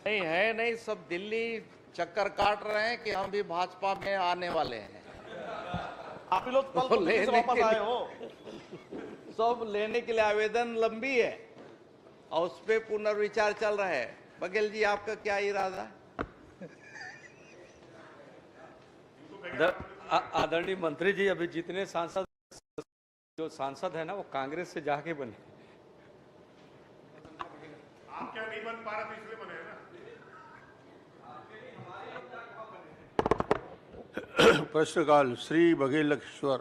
नहीं है, नहीं, सब दिल्ली चक्कर काट रहे हैं कि हम भी भाजपा में आने वाले हैं। आप ही लोग कल तो दिल्ली से वापस आए हो। सब लेने के लिए आवेदन लंबी है और उस पर पुनर्विचार चल रहा है। बघेल जी, आपका क्या इरादा? आदरणीय मंत्री जी, अभी जितने सांसद है ना, वो कांग्रेस से जाके बने। आप क्या नहीं बन पा रहे तो इसलिए बने हैं ना। प्रश्नकाल श्री बघेल लक्ष्मण।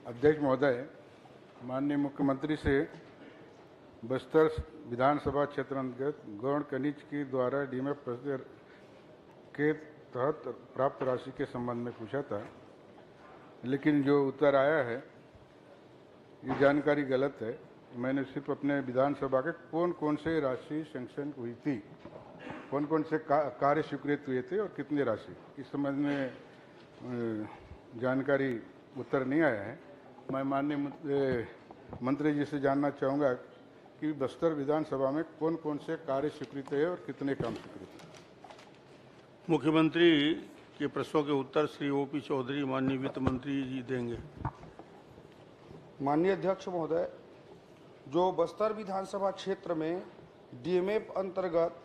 अध्यक्ष महोदय, माननीय मुख्यमंत्री से बस्तर विधानसभा क्षेत्र अंतर्गत गौण खनिज के द्वारा डीएमएफ के तहत प्राप्त राशि के संबंध में पूछा था, लेकिन जो उत्तर आया है ये जानकारी गलत है। मैंने सिर्फ अपने विधानसभा के कौन कौन से राशि सैंक्शन हुई थी, कौन कौन से कार्य स्वीकृत हुए थे और कितनी राशि, इस संबंध में जानकारी उत्तर नहीं आया है। मैं माननीय मंत्री जी से जानना चाहूँगा कि बस्तर विधानसभा में कौन कौन से कार्य स्वीकृत है और कितने काम स्वीकृत है। मुख्यमंत्री के प्रश्नों के उत्तर श्री ओपी चौधरी माननीय वित्त मंत्री जी देंगे। माननीय अध्यक्ष महोदय, जो बस्तर विधानसभा क्षेत्र में डीएमएफ अंतर्गत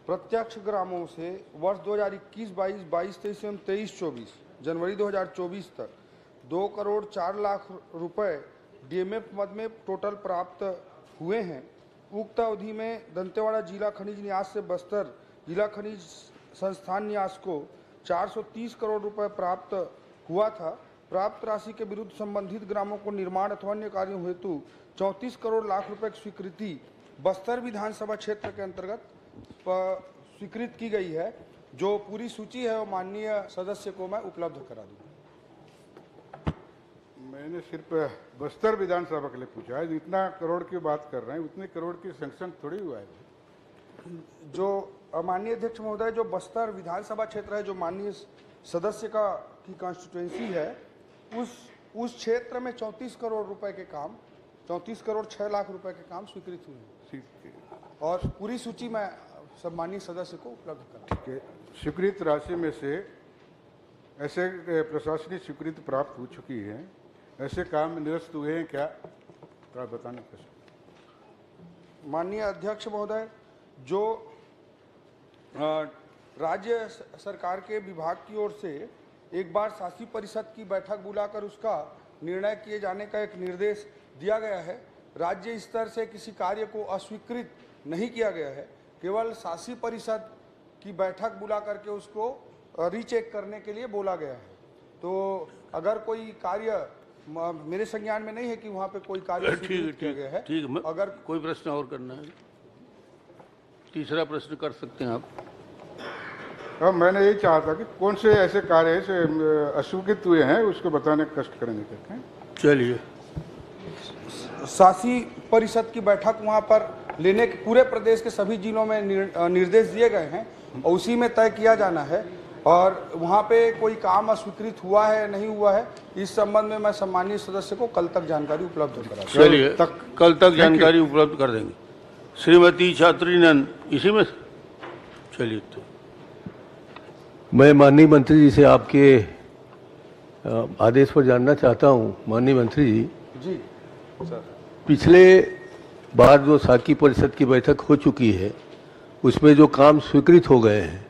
प्रत्यक्ष ग्रामों से वर्ष 2021-22, 22-23 एवं 23-24 जनवरी 2024 तक 2 करोड़ 4 लाख रुपए डीएमएफ मद में टोटल प्राप्त हुए हैं। उक्त अवधि में दंतेवाड़ा जिला खनिज न्यास से बस्तर जिला खनिज संस्थान न्यास को 430 करोड़ रुपए प्राप्त हुआ था। प्राप्त राशि के विरुद्ध संबंधित ग्रामों को निर्माण अथवा अन्य कार्यों हेतु 34 करोड़ लाख रुपए की स्वीकृति बस्तर विधानसभा क्षेत्र के अंतर्गत स्वीकृत की गई है। जो पूरी सूची है वो माननीय सदस्य को मैं उपलब्ध करा दूंगा। मैंने सिर्फ बस्तर विधानसभा के लिए पूछा है। जितना करोड़ की बात कर रहे हैं उतने करोड़ की सैंक्शन थोड़ी हुआ है। जो माननीय अध्यक्ष महोदय, जो बस्तर विधानसभा क्षेत्र है, जो माननीय सदस्य की कॉन्स्टिट्यूएंसी है, उस क्षेत्र में 34 करोड़ रुपए के काम, 34 करोड़ 6 लाख रुपए के काम स्वीकृत हुए हैं और पूरी सूची में सम्मानीय सदस्य को उपलब्ध करा। ठीक है। स्वीकृत राशि में से ऐसे प्रशासनिक स्वीकृति प्राप्त हो चुकी है, ऐसे काम निरस्त हुए हैं क्या, तो आप बताने का। माननीय अध्यक्ष महोदय, जो राज्य सरकार के विभाग की ओर से एक बार शासी परिषद की बैठक बुलाकर उसका निर्णय किए जाने का एक निर्देश दिया गया है। राज्य स्तर से किसी कार्य को अस्वीकृत नहीं किया गया है, केवल शासी परिषद की बैठक बुला करके उसको रीचेक करने के लिए बोला गया है। तो अगर कोई कार्य, मेरे संज्ञान में नहीं है कि वहाँ पे कोई कार्य किया गया है। ठीक है, अगर कोई प्रश्न और करना है, तीसरा प्रश्न कर सकते हैं आप। अब मैंने यही चाहा था कि कौन से ऐसे कार्य से अस्वीकृत हुए हैं उसको बताने का कष्ट करेंगे कहते हैं। चलिए। शासी परिषद की बैठक वहाँ पर लेने के पूरे प्रदेश के सभी जिलों में निर्देश दिए गए हैं और उसी में तय किया जाना है। और वहाँ पे कोई काम अस्वीकृत हुआ है नहीं हुआ है, इस संबंध में मैं सम्मानीय सदस्य को कल तक जानकारी उपलब्ध करा। चलिए, कल तक जानकारी उपलब्ध कर देंगे। श्रीमती छात्री नंद, इसी में चलिए। तो मैं माननीय मंत्री जी से आपके आदेश पर जानना चाहता हूं। माननीय मंत्री जी सर, पिछले बार जो शासी परिषद की बैठक हो चुकी है उसमें जो काम स्वीकृत हो गए हैं,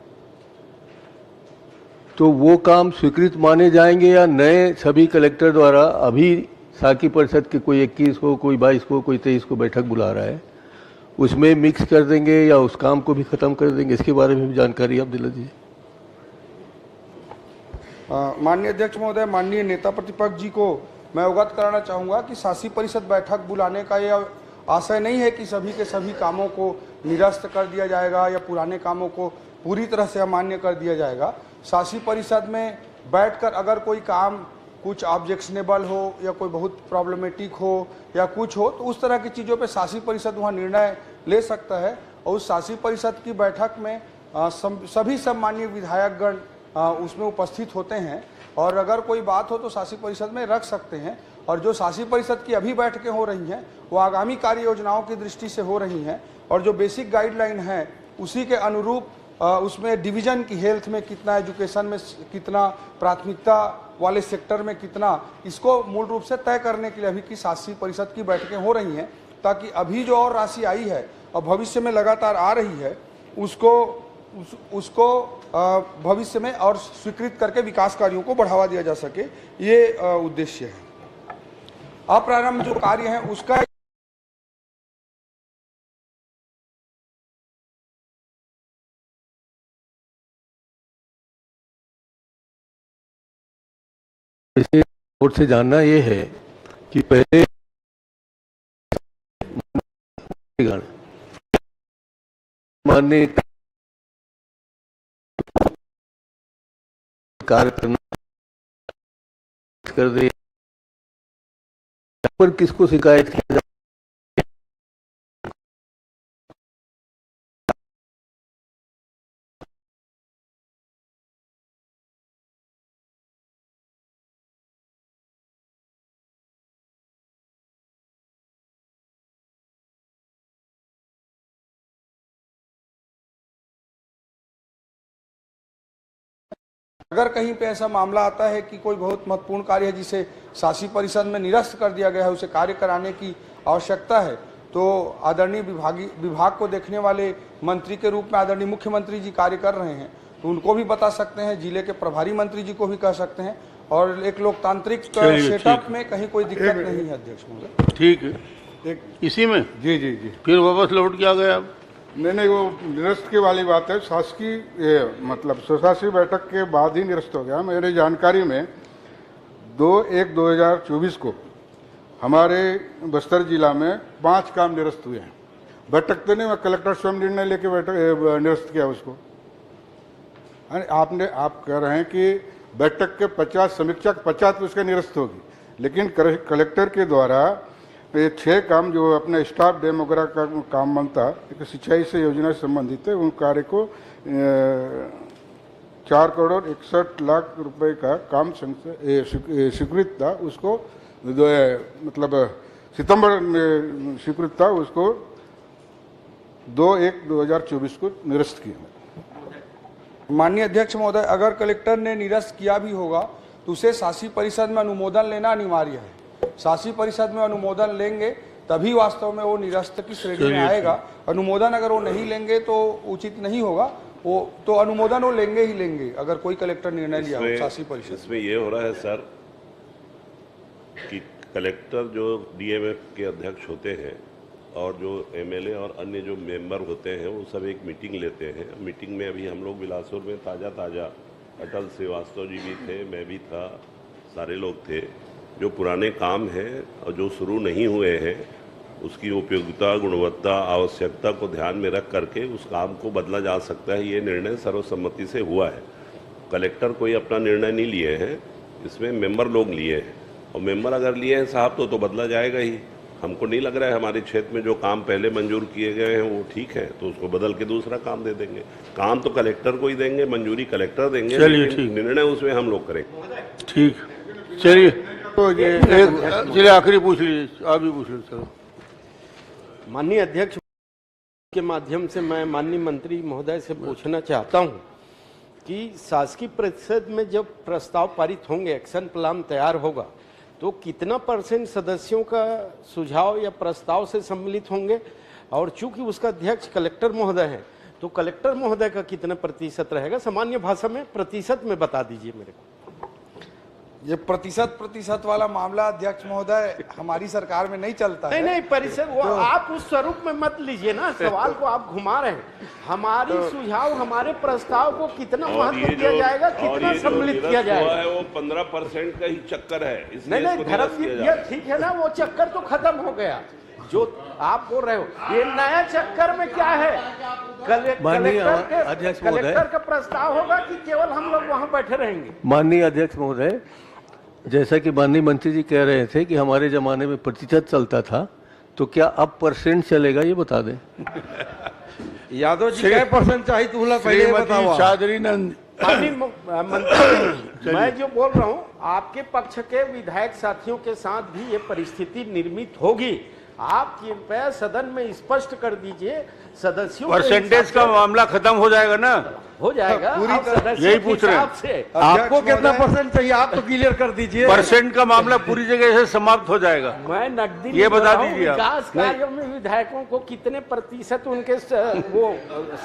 तो वो काम स्वीकृत माने जाएंगे या नए सभी कलेक्टर द्वारा अभी शासी परिषद के कोई 21 को, कोई 22 को, कोई 23 को बैठक बुला रहा है, उसमें मिक्स कर देंगे या उस काम को भी खत्म कर देंगे? इसके बारे में भी जानकारी आप दिला दीजिए। माननीय अध्यक्ष महोदय, माननीय नेता प्रतिपक्ष जी को मैं अवगत कराना चाहूँगा कि शासी परिषद बैठक बुलाने का यह आशय नहीं है कि सभी के सभी कामों को निरस्त कर दिया जाएगा या पुराने कामों को पूरी तरह से अमान्य कर दिया जाएगा। शासी परिषद में बैठकर अगर कोई काम कुछ ऑब्जेक्शनेबल हो या कोई बहुत प्रॉब्लमेटिक हो या कुछ हो, तो उस तरह की चीज़ों पे शासी परिषद वहाँ निर्णय ले सकता है। और उस शासी परिषद की बैठक में सभी सम्मानीय विधायकगण उसमें उपस्थित होते हैं और अगर कोई बात हो तो शासी परिषद में रख सकते हैं। और जो शासी परिषद की अभी बैठकें हो रही हैं वो आगामी कार्य योजनाओं की दृष्टि से हो रही हैं और जो बेसिक गाइडलाइन है उसी के अनुरूप उसमें डिवीजन की हेल्थ में कितना, एजुकेशन में कितना, प्राथमिकता वाले सेक्टर में कितना, इसको मूल रूप से तय करने के लिए अभी की शासी परिषद की बैठकें हो रही हैं ताकि अभी जो और राशि आई है और भविष्य में लगातार आ रही है उसको भविष्य में और स्वीकृत करके विकास कार्यों को बढ़ावा दिया जा सके, ये उद्देश्य है। अप्रारंभ जो कार्य है उसका और से जानना ये है कि पहले मानने कार्य करना कर दे पर किसको शिकायत किया जाए, अगर कहीं पे ऐसा मामला आता है कि कोई बहुत महत्वपूर्ण कार्य है जिसे शासी परिषद में निरस्त कर दिया गया है, उसे कार्य कराने की आवश्यकता है, तो आदरणीय विभाग को देखने वाले मंत्री के रूप में आदरणीय मुख्यमंत्री जी कार्य कर रहे हैं तो उनको भी बता सकते हैं, जिले के प्रभारी मंत्री जी को भी कह सकते हैं और एक लोकतांत्रिक सेटअप में कहीं कोई दिक्कत नहीं है अध्यक्ष महोदय। ठीक है, एक इसी में जी जी जी फिर वापस लौट के आ गए आप। नहीं, वो निरस्त की वाली बात है, शासकीय मतलब स्वशासी बैठक के बाद ही निरस्त हो गया। मेरी जानकारी में 2/1/2024 को हमारे बस्तर जिला में 5 काम निरस्त हुए हैं। बैठक तो नहीं, कलेक्टर स्वयं निर्णय लेके बैठक निरस्त किया उसको। आप कह रहे हैं कि बैठक के 50 समीक्षक 50 उसका निरस्त होगी, लेकिन कलेक्टर के द्वारा ये 6 काम जो अपने स्टाफ डेम वगैरह का काम बनता है, सिंचाई से योजना से संबंधित है, उन कार्य को 4 करोड़ 61 लाख रुपए का काम स्वीकृत था, उसको मतलब सितंबर में स्वीकृत था, उसको 2/1/2024 को निरस्त किया। माननीय अध्यक्ष महोदय, अगर कलेक्टर ने निरस्त किया भी होगा तो उसे शासी परिषद में अनुमोदन लेना अनिवार्य है। शासी परिषद में अनुमोदन लेंगे तभी वास्तव में वो निरस्त की श्रेणी में आएगा। अनुमोदन अगर वो नहीं लेंगे तो उचित नहीं होगा, वो तो अनुमोदन वो लेंगे ही लेंगे अगर कोई कलेक्टर निर्णय लिया हो शासी परिषद। इसमें ये हो रहा है सर कि कलेक्टर जो डीएमएफ के अध्यक्ष होते हैं और जो एमएलए और अन्य जो मेंबर होते हैं वो सब एक मीटिंग लेते हैं। मीटिंग में अभी हम लोग बिलासपुर में ताज़ा अटल श्रीवास्तव जी भी थे, मैं भी था, सारे लोग थे। जो पुराने काम हैं और जो शुरू नहीं हुए हैं उसकी उपयोगिता, गुणवत्ता, आवश्यकता को ध्यान में रख करके उस काम को बदला जा सकता है, ये निर्णय सर्वसम्मति से हुआ है। कलेक्टर कोई अपना निर्णय नहीं लिए हैं, इसमें मेंबर लोग लिए हैं और मेंबर अगर लिए हैं साहब तो बदला जाएगा ही। हमको नहीं लग रहा है हमारे क्षेत्र में जो काम पहले मंजूर किए गए हैं वो ठीक है, तो उसको बदल के दूसरा काम दे देंगे। काम तो कलेक्टर को ही देंगे, मंजूरी कलेक्टर देंगे, निर्णय उसमें हम लोग करेंगे। ठीक, चलिए तो ये आखिरी पूछ लीजिए, आप भी पूछ लीजिए। चलो, माननीय अध्यक्ष के माध्यम से मैं माननीय मंत्री महोदय से पूछना चाहता हूं कि शासकीय परिषद में जब प्रस्ताव पारित होंगे, एक्शन प्लान तैयार होगा, तो कितना % सदस्यों का सुझाव या प्रस्ताव से सम्मिलित होंगे? और चूंकि उसका अध्यक्ष कलेक्टर महोदय है तो कलेक्टर महोदय का कितना % रहेगा? सामान्य भाषा में प्रतिशत में बता दीजिए मेरे को। ये प्रतिशत वाला मामला अध्यक्ष महोदय हमारी सरकार में नहीं चलता है। नहीं परिषद वो आप उस स्वरूप में मत लीजिए ना, सवाल को आप घुमा रहे हैं। हमारी सुझाव, हमारे प्रस्ताव को कितना महत्व दिया जाएगा, कितना सम्मिलित किया जाएगा? वो 15% का ही चक्कर है। नहीं धर्म ये ठीक है ना, वो चक्कर तो खत्म हो गया जो आप बोल रहे हो। ये नया चक्कर में क्या है? कलेक्टर का प्रस्ताव होगा कि केवल हम लोग वहां बैठे रहेंगे? माननीय अध्यक्ष महोदय, जैसा कि माननीय मंत्री जी कह रहे थे कि हमारे जमाने में प्रतिशत चलता था, तो क्या अब % चलेगा, ये बता दें। यादव जी क्या % चाहिए, तुमला पहले बताओ। माननीय मंत्री, मैं जो बोल रहा हूँ, आपके पक्ष के विधायक साथियों के साथ भी ये परिस्थिति निर्मित होगी। आप कृपया सदन में स्पष्ट कर दीजिए, सदस्यों परसेंटेज का मामला खत्म हो जाएगा ना? हो जाएगा। पूरी आप तरह- सदस्यों यही के पूछ रहे हैं। हिसाब से आपको कितना महोदय- परसेंट चाहिए आप तो क्लियर कर दीजिए। परसेंट का मामला पूरी जगह से समाप्त हो जाएगा। मैं नकदी ये नहीं बता बोल रहा हूं, दीजिए आप। विकास कार्यों में विधायकों को कितने प्रतिशत उनके वो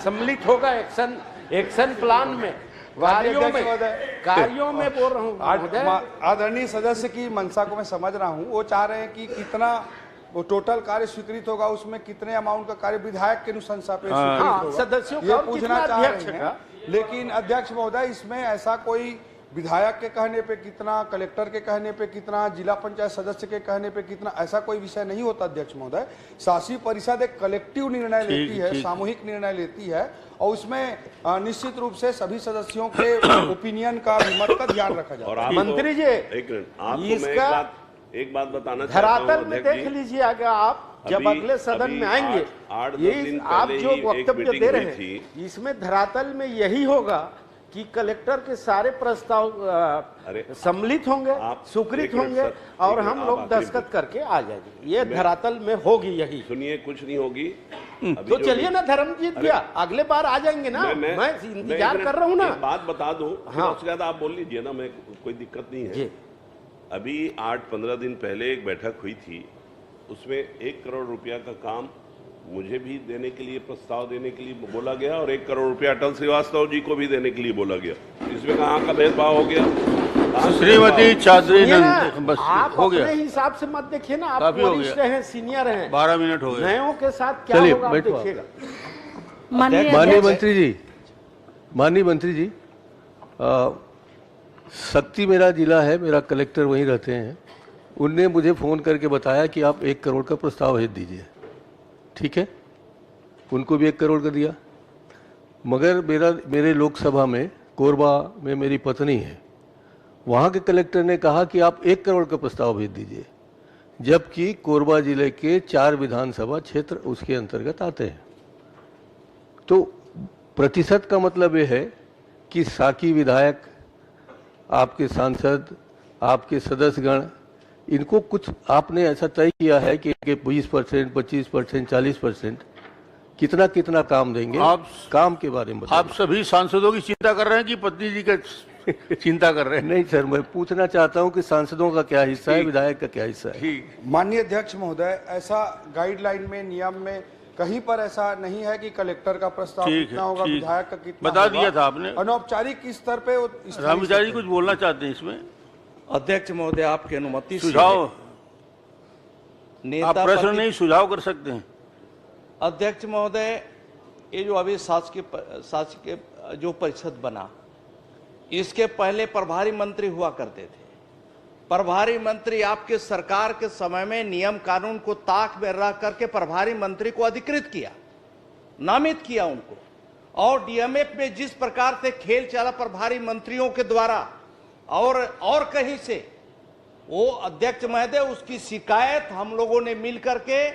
सम्मिलित होगा एक्शन प्लान में, कार्यों में बोल रहा हूँ महोदय। आदरणीय सदस्य की मंशा को मैं समझ रहा हूँ। वो चाह रहे हैं कि कितना वो टोटल कार्य स्वीकृत होगा, उसमें कितने अमाउंट का कार्य विधायक के अनुशंसा पे स्वीकृत हाँ, होगा, सदस्यों का ये और पूछना कितना चाह अध्यक्ष रहे का। हैं। लेकिन अध्यक्ष महोदय, इसमें ऐसा कोई विधायक के कहने पे कितना, कलेक्टर के कहने पे कितना, जिला पंचायत सदस्य के कहने पे कितना, ऐसा कोई विषय नहीं होता अध्यक्ष महोदय। शासी परिषद एक कलेक्टिव निर्णय लेती है, सामूहिक निर्णय लेती है, और उसमें निश्चित रूप से सभी सदस्यों के ओपिनियन का, विमत का ध्यान रखा जाता है। और आपको- मंत्री जी, एक मिनट, आपको मैं इसका एक बात बताना चाहता हूं धरातल में अध्यक्ष देख जी। लीजिए, अगर आप जब अभी- अगले सदन अभी में आएंगे, 8-10 ये दिन आप पहले जो ही एक वक्तव्य मीटिंग दे हुई रहे हैं, इसमें धरातल में यही होगा कि कलेक्टर के सारे प्रस्ताव अरे, सम्मिलित होंगे, आप स्वीकृत एक मिनट होंगे, सर, और एक हम मिनट, लोग आप आखिरी दस्तखत करके आ जाएंगे। ये धरातल में होगी यही। सुनिए, कुछ नहीं होगी। अभी तो जो चलिए ना धर्मजीत भैया, अगले बार आ जाएंगे ना, मैं इंतजार कर रहा हूँ ना। एक बात बता दूं, हाँ। उसके बाद आप बोल लीजिए ना, मैं कोई दिक्कत नहीं है। जी। अभी 8-15 दिन पहले एक बैठक हुई थी, उसमें 1 करोड़ रुपया का काम मुझे भी देने के लिए, प्रस्ताव देने के लिए बोला गया, और 1 करोड़ रुपया अटल श्रीवास्तव जी को भी देने के लिए बोला गया। इसमें कहाँ का भेदभाव हो गया? श्रीमती चौधरी ये ना, नंद, बस आप हो गया। अपने हिसाब से मत देखिए ना, आप काफी हो वरिष्ठ गया। हैं, सीनियर हैं, 12 मिनट हो गए। नयों के साथ क्या चलिए, होगा आप बैठो आप। देखिएगा। माननीय मंत्री जी, माननीय मंत्री जी, शक्ति मेरा जिला है, मेरा कलेक्टर वहीं रहते हैं। उनने मुझे फ़ोन करके बताया कि आप 1 करोड़ का प्रस्ताव भेज दीजिए। ठीक है, उनको भी 1 करोड़ का दिया। मगर मेरे लोकसभा में कोरबा में मेरी पत्नी है, वहाँ के कलेक्टर ने कहा कि आप 1 करोड़ का प्रस्ताव भेज दीजिए, जबकि कोरबा जिले के 4 विधानसभा क्षेत्र उसके अंतर्गत आते हैं। तो प्रतिशत का मतलब ये है कि साकी विधायक, आपके सांसद, आपके सदस्यगण, इनको कुछ आपने ऐसा तय किया है कि 20%, 25%, 40% कितना कितना काम देंगे? आप काम के बारे में बताइए। आप सभी सांसदों की चिंता कर रहे हैं कि पत्नी जी का चिंता कर रहे हैं? नहीं सर, मैं पूछना चाहता हूँ कि सांसदों का क्या हिस्सा है, विधायक का क्या हिस्सा है? ठीक। माननीय अध्यक्ष महोदय, ऐसा गाइडलाइन में, नियम में कहीं पर ऐसा नहीं है कि कलेक्टर का प्रस्ताव ठीक है, कितना होगा, ठीक। विधायक का कितना बता होगा। दिया था आपने। अनौपचारिक स्तर पे वो स्थानीय रामविचारी स्तर पे। कुछ बोलना चाहते हैं इसमें? अध्यक्ष महोदय, आपकी अनुमति से सुझाव, नेता आप प्रश्न प्रति- नहीं सुझाव कर सकते हैं। अध्यक्ष महोदय, ये जो अभी शासकीय जो परिषद बना, इसके पहले प्रभारी मंत्री हुआ करते थे। प्रभारी मंत्री आपके सरकार के समय में नियम कानून को ताक में रख करके प्रभारी मंत्री को अधिकृत किया, नामित किया उनको, और डीएमएफ में जिस प्रकार से खेल चला प्रभारी मंत्रियों के द्वारा और कहीं से, वो अध्यक्ष महोदय, उसकी शिकायत हम लोगों ने मिल करके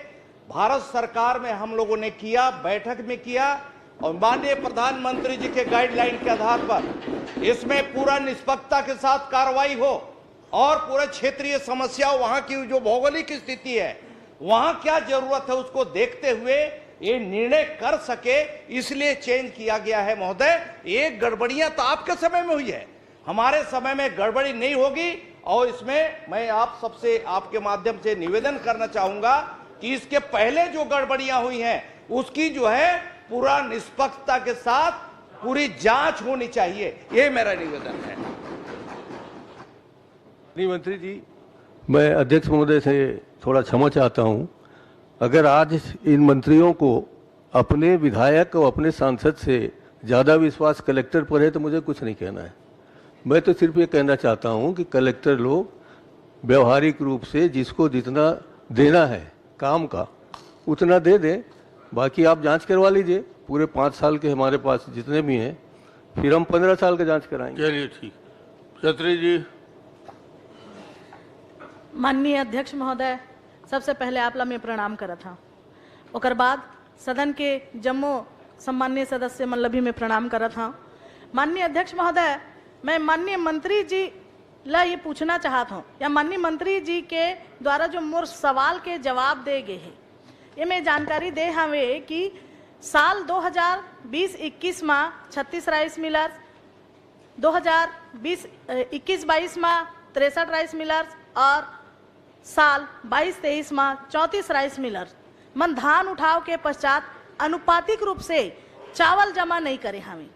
भारत सरकार में हम लोगों ने किया, बैठक में किया, और माननीय प्रधानमंत्री जी के गाइडलाइन के आधार पर इसमें पूरा निष्पक्षता के साथ कार्रवाई हो, और पूरे क्षेत्रीय समस्या, वहां की जो भौगोलिक स्थिति है, वहां क्या जरूरत है, उसको देखते हुए ये निर्णय कर सके, इसलिए चेंज किया गया है महोदय। ये गड़बड़ियां तो आपके समय में हुई है, हमारे समय में गड़बड़ी नहीं होगी। और इसमें मैं आप सबसे, आपके माध्यम से निवेदन करना चाहूंगा कि इसके पहले जो गड़बड़ियां हुई हैं, उसकी जो है पूरा निष्पक्षता के साथ पूरी जांच होनी चाहिए, ये मेरा निवेदन है। मंत्री जी, मैं अध्यक्ष महोदय से थोड़ा क्षमा चाहता हूं। अगर आज इन मंत्रियों को अपने विधायक और अपने सांसद से ज़्यादा विश्वास कलेक्टर पर है, तो मुझे कुछ नहीं कहना है। मैं तो सिर्फ ये कहना चाहता हूं कि कलेक्टर लोग व्यवहारिक रूप से जिसको जितना देना है काम का, उतना दे दें। बाकी आप जांच करवा लीजिए, पूरे 5 साल के हमारे पास जितने भी हैं, फिर हम 15 साल का जांच कराएंगे। चलिए ठीक। छत्री जी। माननीय अध्यक्ष महोदय, सबसे पहले आपला मैं प्रणाम करत हाँ, ओकर बाद सदन के जम्मो सम्मान्य सदस्य मन ला भी मैं प्रणाम करत हाँ। माननीय अध्यक्ष महोदय, मैं माननीय मंत्री जी ला ये पूछना चाहता हूँ या माननीय मंत्री जी के द्वारा जो मोर सवाल के जवाब दे गए हैं, ये मैं जानकारी दे हवे कि साल 2020-21 में 36 राइस मिलर्स, 2020-21-22 में 63 राइस मिलर्स और साल 22-23 में 34 राइस मिलर्स मन धान उठाव के पश्चात अनुपातिक रूप से चावल जमा नहीं करे हमें।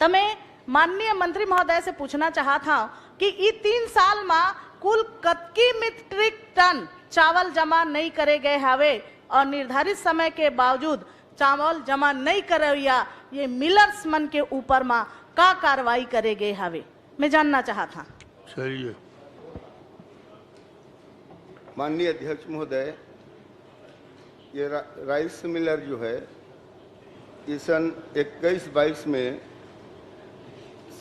तो मैं माननीय मंत्री महोदय से पूछना चाहता हूं कि ये 3 साल में कुल कतकी मीट्रिक टन चावल जमा नहीं करे गए हवे और निर्धारित समय के बावजूद चावल जमा नहीं करे या ये मिलर्स मन के ऊपर में का कार्रवाई करे गए हवे, मैं जानना चाहता। चलिए। माननीय अध्यक्ष महोदय, ये राइस मिलर जो है ये सन 21-22 में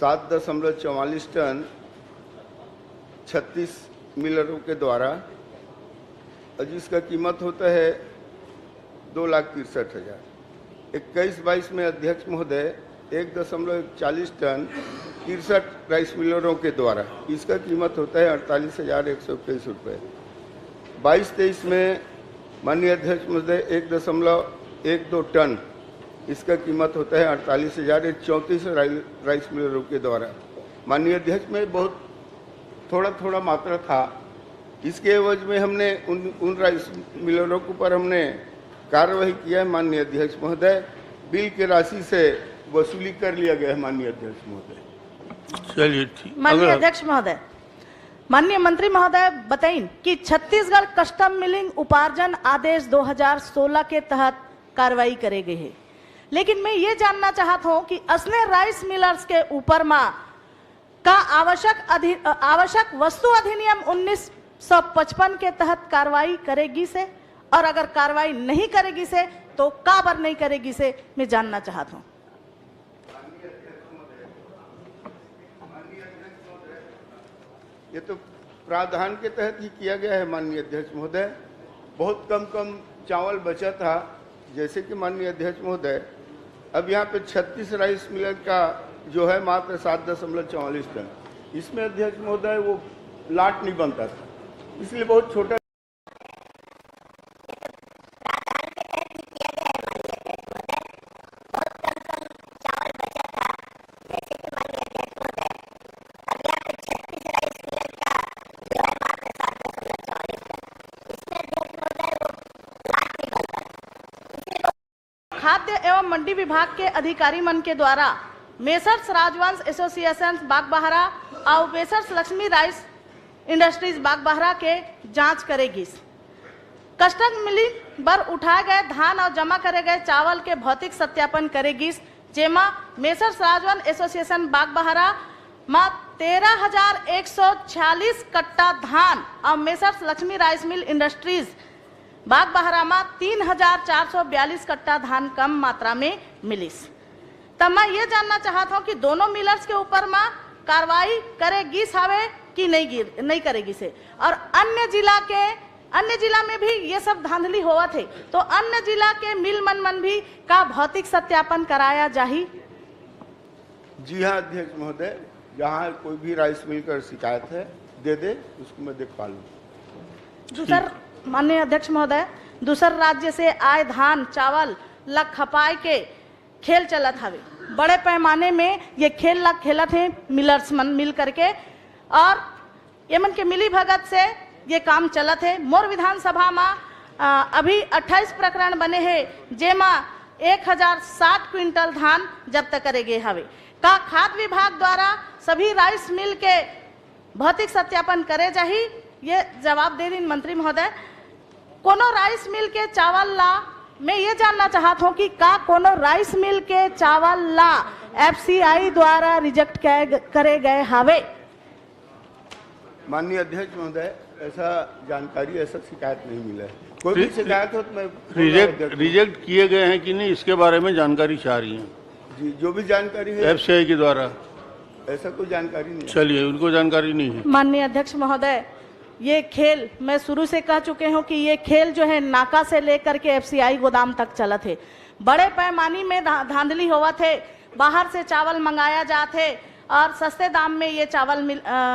7.44 टन 36 मिलरों के द्वारा, जिसका कीमत होता है 2,63,000। 21-22 में अध्यक्ष महोदय 1.41 टन 63 राइस मिलरों के द्वारा, इसका कीमत होता है 48,121 रुपये। 22-23 में माननीय अध्यक्ष महोदय 1.12 टन, इसका कीमत होता है 48,034 राइस मिलरों के द्वारा। माननीय अध्यक्ष में बहुत थोड़ा मात्रा था, इसके एवज में हमने उन राइस मिलरों के ऊपर हमने कार्रवाई किया है। माननीय अध्यक्ष महोदय, बिल की राशि से वसूली कर लिया गया है। माननीय अध्यक्ष महोदय, चलिए ठीक। माननीय अध्यक्ष महोदय, माननीय मंत्री महोदय बताइए कि छत्तीसगढ़ कस्टम मिलिंग उपार्जन आदेश 2016 के तहत कार्रवाई करे गई है, लेकिन मैं ये जानना चाहता हूं कि असने राइस मिलर्स के ऊपर में का आवश्यक वस्तु अधिनियम 1955 के तहत कार्रवाई करेगी से, और अगर कार्रवाई नहीं करेगी से तो का बर नहीं करेगी से मैं जानना चाहता हूं। ये तो प्रावधान के तहत ही किया गया है। माननीय अध्यक्ष महोदय, बहुत कम चावल बचा था, जैसे कि माननीय अध्यक्ष महोदय अब यहाँ पे 36 राइस मिलर का जो है मात्र 7.44 टन, इसमें अध्यक्ष महोदय वो लाट नहीं बनता था, इसलिए बहुत छोटा। खाद्य एवं मंडी विभाग के अधिकारी मन के द्वारा मेसर्स राजवंश एसोसिएशन बागबाहरा और messrs Lakshmi rice industries Bagbahra के जांच करेगी। कस्टम मिलिंग बर उठाए गए धान और जमा करे गए चावल के भौतिक सत्यापन करेगी, जेमा मेसर्स राजवंश एसोसिएशन बागबाहरा में 13,146 कट्टा धान और messrs Lakshmi rice mill industries Bagbahra में 3,442 कट्टा धान कम मात्रा में मिलिस। तब मैं ये जानना चाहता हूँ कि दोनों मिलर्स के ऊपर में कार्रवाई करेगी सावे कि नहीं करेगी से, और अन्य जिला में भी ये सब धांधली हुआ थे, तो अन्य जिला के मिल मन भी का भौतिक सत्यापन कराया जाही। जी हाँ अध्यक्ष महोदय, जहाँ कोई भी राइस मिल कर शिकायत है दे दे, उसको मैं देखभाल लूँ। दूसर माननीय अध्यक्ष महोदय, दूसर राज्य से आए धान चावल लग खपाए के खेल चलत हवे, बड़े पैमाने में ये खेल लग खेलत है मिलर्स मन मिल करके, और ये मन के मिली भगत से ये काम चलत है। मोर विधानसभा में अभी 28 प्रकरण बने हैं, जेमा 1060 क्विंटल धान जब्त करे गए हवे। का खाद्य विभाग द्वारा सभी राइस मिल के भौतिक सत्यापन करे जाही, ये जवाब दे दिन मंत्री महोदय। कोनो राइस मिल के चावल ला मैं ये जानना चाहता हूँ कि का कोनो राइस मिल के चावल ला FCI द्वारा रिजेक्ट करे गए हवे। माननीय अध्यक्ष महोदय, ऐसा जानकारी, ऐसा शिकायत नहीं मिला है। कोई भी शिकायत हो तो मैं रिजेक्ट किए गए हैं कि नहीं, इसके बारे में जानकारी चाह रही हैं। जी, जो भी जानकारी है FCI के द्वारा, ऐसा कोई जानकारी नहीं। चलिए, उनको जानकारी नहीं है। माननीय अध्यक्ष महोदय, ये खेल मैं शुरू से कह चुके हूँ कि ये खेल जो है नाका से लेकर के एफसीआई गोदाम तक चला थे। बड़े पैमाने में धांधली हुआ थे, बाहर से चावल मंगाया जाते और सस्ते दाम में ये चावल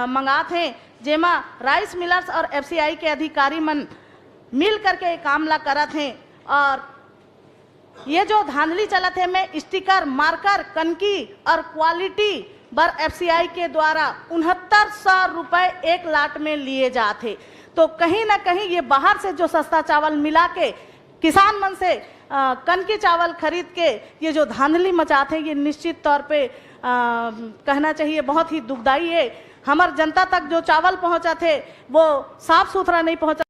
मंगा थे, जेमा राइस मिलर्स और एफसीआई के अधिकारी मन मिल करके काम ला करा थे। और ये जो धांधली चला थे में स्टिकर, मार्कर, कनकी और क्वालिटी बर एफसीआई के द्वारा 6900 रुपए एक लाट में लिए जाते। तो कहीं ना कहीं ये बाहर से जो सस्ता चावल मिला के किसान मन से कनकी चावल खरीद के ये जो धांधली मचाते, ये निश्चित तौर पे कहना चाहिए बहुत ही दुखदाई है। हमार जनता तक जो चावल पहुंचा थे वो साफ सुथरा नहीं पहुंचा,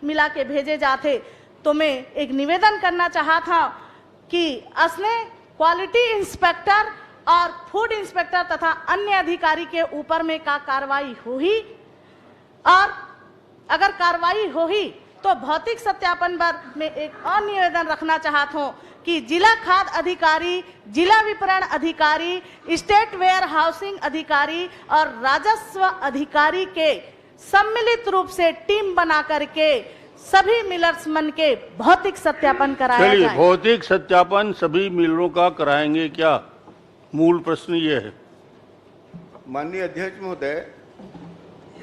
मिला के भेजे जाते। तो मैं एक निवेदन करना चाहा था कि असले क्वालिटी इंस्पेक्टर और फूड इंस्पेक्टर तथा अन्य अधिकारी के ऊपर में का कार्रवाई हुई, और अगर कार्रवाई हुई तो भौतिक सत्यापन पर मैं एक और निवेदन रखना चाहता हूँ कि जिला खाद्य अधिकारी, जिला विपणन अधिकारी, स्टेट वेयर हाउसिंग अधिकारी और राजस्व अधिकारी के सम्मिलित रूप से टीम बना करके सभी मिलर्स मन के भौतिक सत्यापन कराया जाए। भौतिक सत्यापन सभी मिलरों का कराएंगे क्या? मूल प्रश्न ये है। माननीय अध्यक्ष महोदय,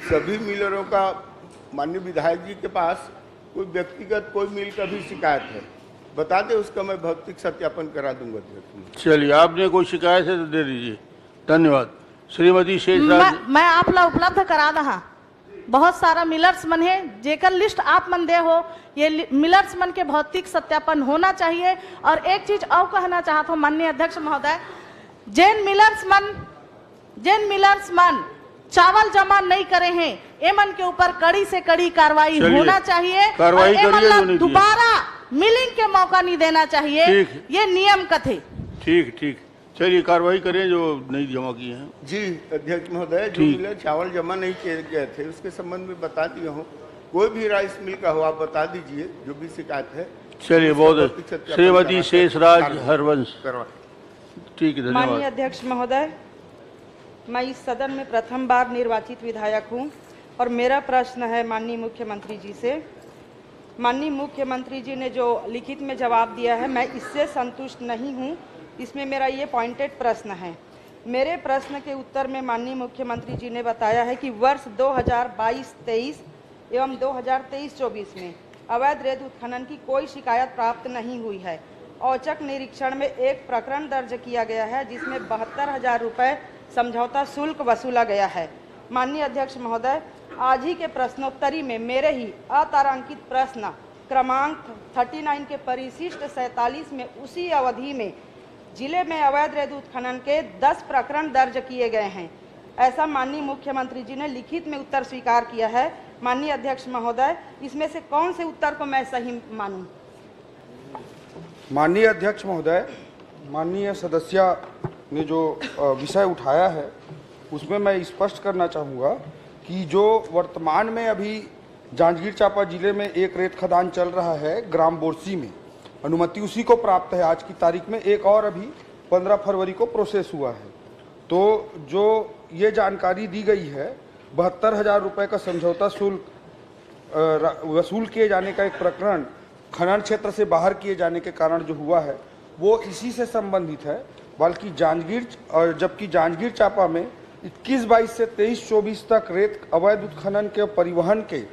सभी मिलरों का माननीय विधायक जी के पास कोई व्यक्तिगत कोई मिल का भी शिकायत है, बता दे, उसका मैं भौतिक सत्यापन करा दूंगा अध्यक्ष। चलिए, आपने कोई शिकायत है तो दे दीजिए। धन्यवाद। श्रीमती शेषराज। मैं आप ला उपलब्ध करा दहा। बहुत सारा मिलर्स मन है जेकर लिस्ट आप मन दे हो, ये मिलर्स मन के भौतिक सत्यापन होना चाहिए। और एक चीज और कहना चाहता हूँ माननीय अध्यक्ष महोदय, जैन मिलर्स मन चावल जमा नहीं करे हैं, एमन के ऊपर कड़ी से कड़ी कार्रवाई होना चाहिए। कार्रवाई करिए, दोबारा मिलिंग के मौका नहीं देना चाहिए, ये नियम कथे। ठीक, चलिए कार्रवाई करें जो नहीं जमा किए हैं। जी अध्यक्ष महोदय, जो मिलर चावल जमा नहीं किए गए थे उसके संबंध में बता दिया हूँ। कोई भी राइस मिल का हो आप बता दीजिए, जो भी शिकायत है। चलिए, बहुत श्रीमती शेषराज हरवंश। ठीक है, धन्यवाद। माननीय अध्यक्ष महोदय, मैं इस सदन में प्रथम बार निर्वाचित विधायक हूं और मेरा प्रश्न है माननीय मुख्यमंत्री जी से। माननीय मुख्यमंत्री जी ने जो लिखित में जवाब दिया है, मैं इससे संतुष्ट नहीं हूं। इसमें मेरा ये पॉइंटेड प्रश्न है। मेरे प्रश्न के उत्तर में माननीय मुख्यमंत्री जी ने बताया है कि वर्ष 2022-23 एवं 2023-24 में अवैध रेत उत्खनन की कोई शिकायत प्राप्त नहीं हुई है। औचक निरीक्षण में एक प्रकरण दर्ज किया गया है जिसमें 72,000 रुपये समझौता शुल्क वसूला गया है। माननीय अध्यक्ष महोदय, आज ही के प्रश्नोत्तरी में मेरे ही अतारांकित प्रश्न क्रमांक 39 के परिशिष्ट 47 में उसी अवधि में जिले में अवैध रेत उत्खनन के 10 प्रकरण दर्ज किए गए हैं, ऐसा माननीय मुख्यमंत्री जी ने लिखित में उत्तर स्वीकार किया है। माननीय अध्यक्ष महोदय, इसमें से कौन से उत्तर को मैं सही मानूं? माननीय अध्यक्ष महोदय, माननीय सदस्य ने जो विषय उठाया है उसमें मैं स्पष्ट करना चाहूँगा कि जो वर्तमान में अभी जांजगीर चांपा जिले में एक रेत खदान चल रहा है ग्राम बोरसी में, अनुमति उसी को प्राप्त है आज की तारीख में। एक और अभी 15 फरवरी को प्रोसेस हुआ है। तो जो ये जानकारी दी गई है, 72,000 रुपये का समझौता शुल्क वसूल किए जाने का एक प्रकरण खनन क्षेत्र से बाहर किए जाने के कारण जो हुआ है वो इसी से संबंधित है। बल्कि जबकि जांजगीर चांपा में 21-22 से 23-24 तक रेत अवैध उत्खनन के परिवहन के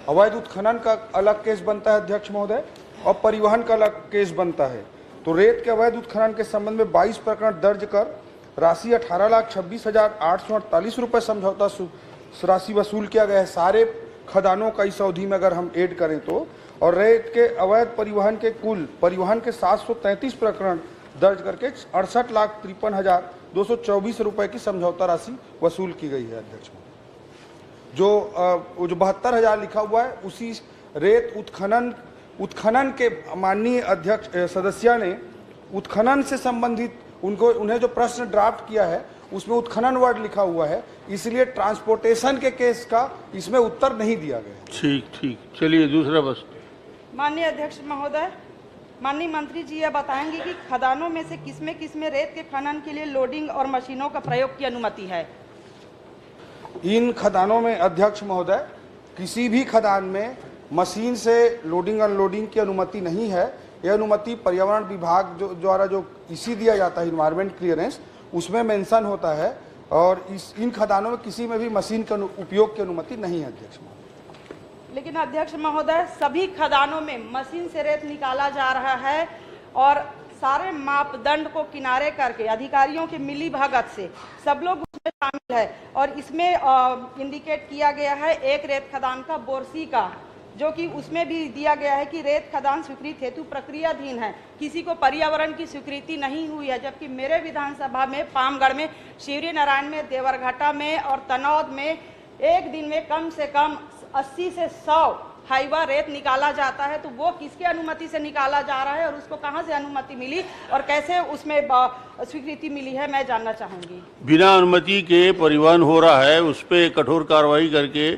अवैध उत्खनन का अलग केस बनता है अध्यक्ष महोदय, और परिवहन का अलग केस बनता है। तो रेत के अवैध उत्खनन के संबंध में 22 प्रकरण दर्ज कर राशि 18,26,848 रुपये समझौता राशि वसूल किया गया है सारे खदानों का इस अवधि में अगर हम ऐड करें तो। और रेत के अवैध परिवहन के कुल परिवहन के 733 प्रकरण दर्ज करके 68,53,224 रुपये की समझौता राशि वसूल की गई है अध्यक्ष। जो 72,000 लिखा हुआ है उसी रेत उत्खनन के माननीय अध्यक्ष सदस्य ने उत्खनन से संबंधित उन्हें जो प्रश्न ड्राफ्ट किया है उसमें उत्खनन वर्ड लिखा हुआ है, इसलिए ट्रांसपोर्टेशन के केस का इसमें उत्तर नहीं दिया गया। ठीक, चलिए दूसरा बस। माननीय अध्यक्ष महोदय, माननीय मंत्री जी यह बताएंगे कि खदानों में से किसमें रेत के खनन के लिए लोडिंग और मशीनों का प्रयोग की अनुमति है? इन खदानों में अध्यक्ष महोदय किसी भी खदान में मशीन से लोडिंग अनलोडिंग की अनुमति नहीं है। यह अनुमति पर्यावरण विभाग द्वारा जो इसी दिया जाता है इन्वायरमेंट क्लियरेंस, उसमें मेंशन होता है और इन खदानों में किसी में भी मशीन के उपयोग की अनुमति नहीं है अध्यक्ष महोदय। लेकिन अध्यक्ष महोदय, सभी खदानों में मशीन से रेत निकाला जा रहा है और सारे मापदंड को किनारे करके अधिकारियों के मिली भगत से सब लोग उसमें शामिल है और इसमें इंडिकेट किया गया है एक रेत खदान का बोरसी का, जो कि उसमें भी दिया गया है कि रेत खदान स्वीकृत हेतु प्रक्रियाधीन है, किसी को पर्यावरण की स्वीकृति नहीं हुई है। जबकि मेरे विधानसभा में पामगढ़ में, शिवरी नारायण में, देवरघाटा में और तनौद में एक दिन में कम से कम 80 से 100 हाईवा रेत निकाला जाता है। तो वो किसके अनुमति से निकाला जा रहा है और उसको कहां से अनुमति मिली और कैसे उसमें स्वीकृति मिली है, मैं जानना चाहूंगी। बिना अनुमति के परिवहन हो रहा है, उस पर कठोर कार्रवाई करके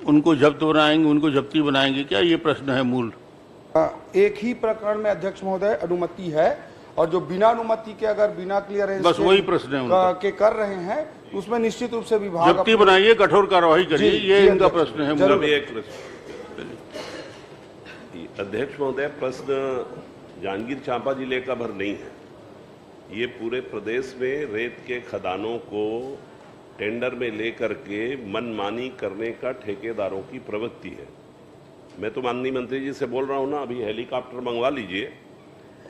उनको जब्त बनाएंगे, उनको जब्ती बनाएंगे क्या? ये प्रश्न है मूल। एक ही प्रकरण में अध्यक्ष महोदय अनुमति है और जो बिना अनुमति के अगर बिना क्लियरेंस बस वही प्रश्न है के कर रहे हैं उसमें निश्चित रूप से विभाग जब्ती बनाइए, कठोर कार्रवाई करिए, ये इनका प्रश्न है मूल। एक प्रश्न अध्यक्ष महोदय, प्रश्न जांजगीर चांपा जिले का भर नहीं है, ये पूरे प्रदेश में रेत के खदानों को टेंडर में लेकर के मनमानी करने का ठेकेदारों की प्रवृत्ति है। मैं तो माननीय मंत्री जी से बोल रहा हूँ ना, अभी हेलीकॉप्टर मंगवा लीजिए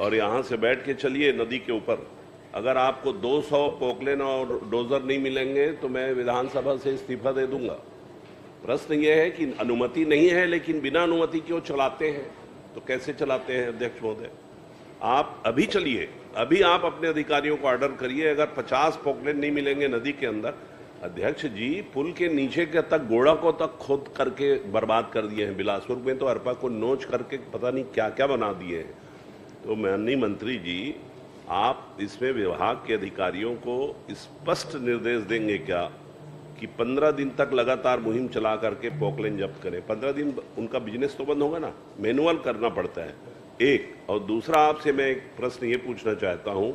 और यहाँ से बैठ के चलिए नदी के ऊपर। अगर आपको 200 पोकलेन और डोजर नहीं मिलेंगे तो मैं विधानसभा से इस्तीफा दे दूंगा। प्रश्न ये है कि अनुमति नहीं है, लेकिन बिना अनुमति क्यों चलाते हैं? तो कैसे चलाते हैं अध्यक्ष महोदय? आप अभी चलिए, अभी आप अपने अधिकारियों को ऑर्डर करिए, अगर 50 पोकलेन नहीं मिलेंगे नदी के अंदर, अध्यक्ष जी पुल के नीचे के तक गोड़ा को तक खोद करके बर्बाद कर दिए हैं। बिलासपुर में तो अरपा को नोच करके पता नहीं क्या क्या बना दिए हैं। तो माननीय मंत्री जी, आप इसमें विभाग के अधिकारियों को स्पष्ट निर्देश देंगे क्या कि 15 दिन तक लगातार मुहिम चला करके पोकलेन जब्त करें? 15 दिन उनका बिजनेस तो बंद होगा ना, मैनुअल करना पड़ता है एक। और दूसरा, आपसे मैं एक प्रश्न ये पूछना चाहता हूँ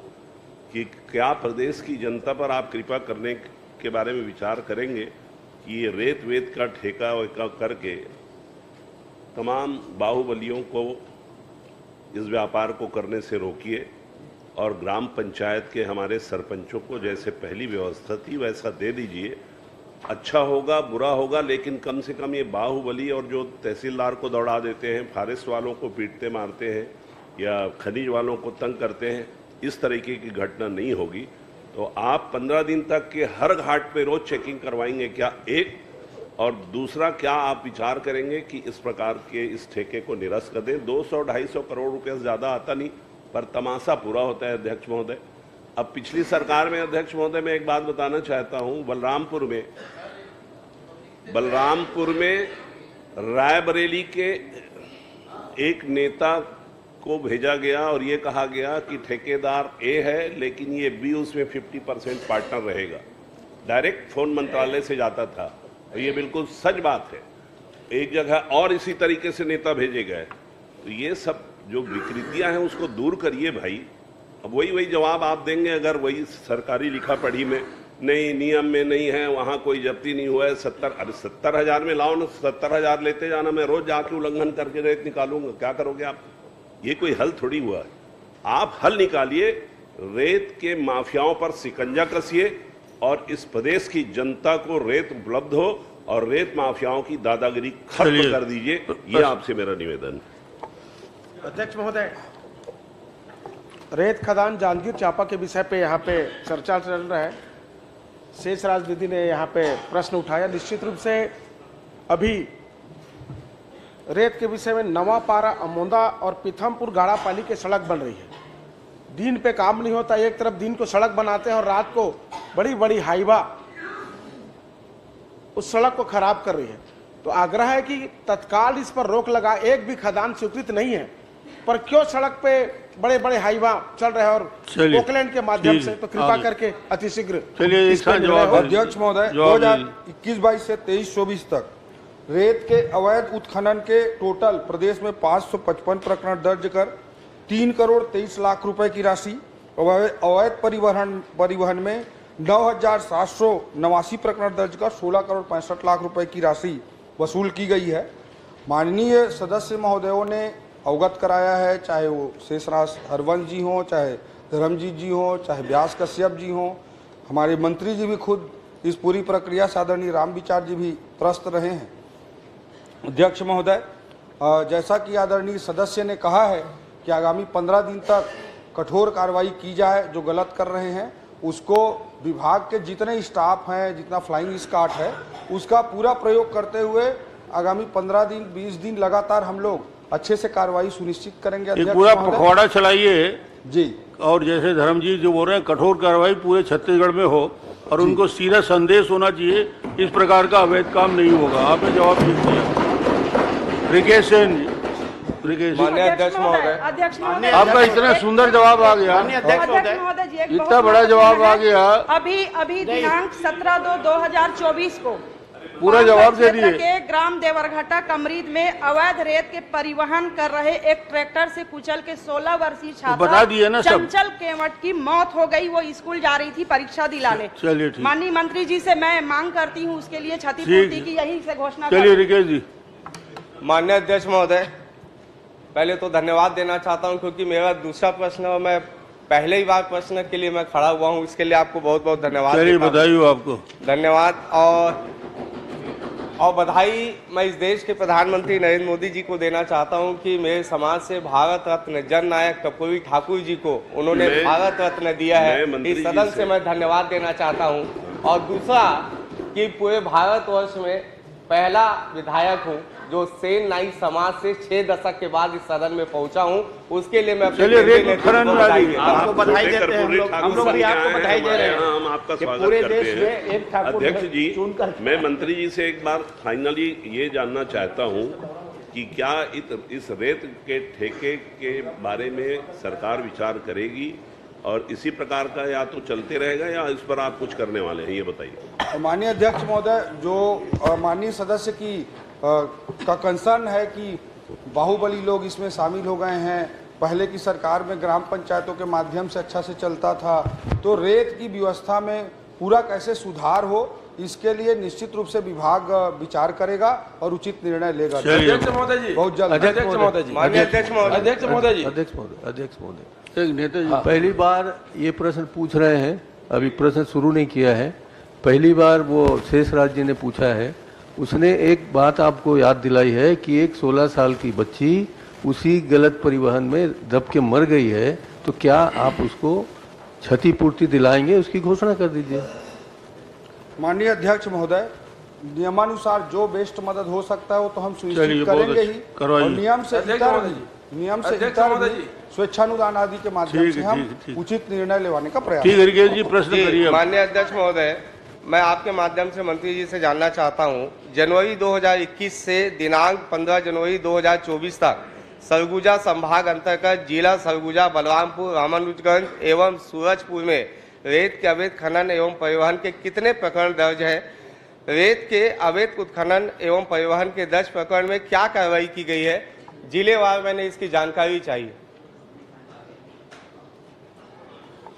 कि क्या प्रदेश की जनता पर आप कृपा करने के बारे में विचार करेंगे कि ये रेत वेत का ठेका करके तमाम बाहुबलियों को इस व्यापार को करने से रोकिए और ग्राम पंचायत के हमारे सरपंचों को जैसे पहली व्यवस्था थी वैसा दे दीजिए। अच्छा होगा, बुरा होगा, लेकिन कम से कम ये बाहुबली और जो तहसीलदार को दौड़ा देते हैं, फॉरेस्ट वालों को पीटते मारते हैं या खनिज वालों को तंग करते हैं, इस तरीके की घटना नहीं होगी। तो आप 15 दिन तक के हर घाट पे रोज चेकिंग करवाएंगे क्या? एक। और दूसरा, क्या आप विचार करेंगे कि इस प्रकार के इस ठेके को निरस्त कर दें? 200-250 करोड़ रुपये से ज़्यादा आता नहीं, पर तमाशा पूरा होता है अध्यक्ष महोदय। अब पिछली सरकार में अध्यक्ष महोदय मैं एक बात बताना चाहता हूं, बलरामपुर में रायबरेली के एक नेता को भेजा गया और ये कहा गया कि ठेकेदार ए है लेकिन ये बी उसमें 50% पार्टनर रहेगा। डायरेक्ट फोन मंत्रालय से जाता था और ये बिल्कुल सच बात है। एक जगह और इसी तरीके से नेता भेजे गए। तो ये सब जो विकृतियां हैं उसको दूर करिए भाई। अब वही जवाब आप देंगे अगर वही सरकारी लिखा पढ़ी में नहीं, नियम में नहीं है, वहां कोई जब्ती नहीं हुआ है। 70,000 में लाओ ना, 70,000 लेते जाना, मैं रोज जाके उल्लंघन करके रेत निकालूंगा। क्या करोगे आप? ये कोई हल थोड़ी हुआ है। आप हल निकालिए, रेत के माफियाओं पर शिकंजा कसिए और इस प्रदेश की जनता को रेत उपलब्ध हो और रेत माफियाओं की दादागिरी खत्म कर दीजिए। ये आपसे मेरा निवेदन है। अध्यक्ष महोदय, रेत खदान जांजगीर चांपा के विषय पे यहाँ पे चर्चा चल रहा है। शेषराज दीदी ने यहाँ पे प्रश्न उठाया। निश्चित रूप से अभी रेत के विषय में नवापारा, अमोंदा और पीथमपुर गाड़ापाली की सड़क बन रही है। दिन पे काम नहीं होता, एक तरफ दिन को सड़क बनाते हैं और रात को बड़ी बड़ी हाईवा उस सड़क को खराब कर रही है। तो आग्रह है कि तत्काल इस पर रोक लगा। एक भी खदान स्वीकृत नहीं है, पर क्यों सड़क पे बड़े बड़े हाईवा चल रहे हैं और पोकलैंड के माध्यम से? तो कृपा करके अतिशीघ्र अध्यक्ष महोदय, 2021-22 से 23-24 तक रेत के अवैध उत्खनन के टोटल प्रदेश में 555 प्रकरण दर्ज कर 3 करोड़ 23 लाख रुपए की राशि, अवैध परिवहन में 9,789 प्रकरण दर्ज कर 16 करोड़ 65 लाख रुपए की राशि वसूल की गई है। माननीय सदस्य महोदयों ने अवगत कराया है, चाहे वो शेषराज हरवंश जी हों, चाहे धर्मजीत जी हों, चाहे व्यास कश्यप जी हों, हमारे मंत्री जी भी खुद इस पूरी प्रक्रिया से आदरणीय रामविचार जी भी त्रस्त रहे हैं। अध्यक्ष महोदय, जैसा कि आदरणीय सदस्य ने कहा है कि आगामी 15 दिन तक कठोर कार्रवाई की जाए, जो गलत कर रहे हैं उसको विभाग के जितने स्टाफ हैं, जितना फ्लाइंग स्क्वाड है, उसका पूरा प्रयोग करते हुए आगामी 15 दिन 20 दिन लगातार हम लोग अच्छे से कार्रवाई सुनिश्चित करेंगे। एक पूरा पखवाड़ा चलाइए जी, और जैसे धर्मजीत जो बोल रहे हैं कठोर कार्रवाई पूरे छत्तीसगढ़ में हो और उनको सीधा संदेश होना चाहिए, इस प्रकार का अवैध काम नहीं होगा। आपने जवाब ठीक दिया। रिकेश सेन जी, माननीय अध्यक्ष महोदय, आपका इतना सुंदर जवाब आ गया, इतना बड़ा जवाब आ गया, अभी दिनांक 17/2/2024 को पूरा जवाब दे दिए। के ग्राम देवरघाटा कमरीद में अवैध रेत के परिवहन कर रहे एक ट्रैक्टर से कुचल के 16 वर्षीय छात्रा बता दिए ना सब। चंचल केवट की मौत हो गई। वो स्कूल जा रही थी परीक्षा दिलाने। चलिए ठीक। माननीय मंत्री जी से मैं मांग करती हूँ उसके लिए क्षतिपूर्ति की यही से घोषणा। चलिए रिकेश जी। माननीय अध्यक्ष महोदय, पहले तो धन्यवाद देना चाहता हूं क्योंकि मेरा दूसरा प्रश्न और मैं पहले ही बार प्रश्न के लिए मैं खड़ा हुआ हूं, इसके लिए आपको बहुत बहुत धन्यवाद। चलिए बधाई हो आपको। धन्यवाद। और बधाई मैं इस देश के प्रधानमंत्री नरेंद्र मोदी जी को देना चाहता हूं कि मेरे समाज से भारत रत्न जननायक कर्पूरी ठाकुर जी को उन्होंने भारत रत्न दिया है। इस सदन से मैं धन्यवाद देना चाहता हूं। और दूसरा कि पूरे भारतवर्ष में पहला विधायक हूं जो सेन नाई समाज से 6 दशक के बाद इस सदन में पहुंचा हूं, उसके लिए मैं आपको बधाई देते हैं। हम लोग भी आपको बधाई दे रहे हैं। हम आपका स्वागत पूरे करते देश में हैं। एक ठाकुर अध्यक्ष जी, चुनकर मैं मंत्री जी से एक बार फाइनली ये जानना चाहता हूं कि क्या इस रेत के ठेके के बारे में सरकार विचार करेगी और इसी प्रकार का या तो चलते रहेगा या इस पर आप कुछ करने वाले हैं, ये बताइए। माननीय अध्यक्ष महोदय, जो माननीय सदस्य की का कंसर्न है कि बाहुबली लोग इसमें शामिल हो गए हैं, पहले की सरकार में ग्राम पंचायतों के माध्यम से अच्छा से चलता था, तो रेत की व्यवस्था में पूरा कैसे सुधार हो, इसके लिए निश्चित रूप से विभाग विचार करेगा और उचित निर्णय लेगा। अध्यक्ष महोदय जी, बहुत जल्द। अध्यक्ष महोदय जी, माननीय अध्यक्ष महोदय, अध्यक्ष महोदय जी, अध्यक्ष महोदय, एक नेता जी पहली बार ये प्रश्न पूछ रहे हैं, अभी प्रश्न शुरू नहीं किया है। पहली बार वो शेषराज जी ने पूछा है, उसने एक बात आपको याद दिलाई है कि एक 16 साल की बच्ची उसी गलत परिवहन में दब के मर गई है, तो क्या आप उसको क्षतिपूर्ति दिलाएंगे, उसकी घोषणा कर दीजिए। माननीय अध्यक्ष महोदय, नियमानुसार जो बेस्ट मदद हो सकता है वो तो हम सुनिश्चित करेंगे ही, और नियम से इतर स्वेच्छानुदान आदि के माध्यम से हम उचित निर्णय लेवाने का प्रयास। ठीक है जी, प्रश्न करिए। माननीय अध्यक्ष महोदय, मैं आपके माध्यम से मंत्री जी से जानना चाहता हूं, जनवरी 2021 से दिनांक 15 जनवरी 2024 तक सरगुजा संभाग अंतर्गत जिला सरगुजा, बलरामपुर, रामानुजगंज एवं सूरजपुर में रेत के अवैध खनन एवं परिवहन के कितने प्रकरण दर्ज हैं? रेत के अवैध उत्खनन एवं परिवहन के 10 प्रकरण में क्या कार्रवाई की गई है? जिलेवार मैंने इसकी जानकारी चाहिए।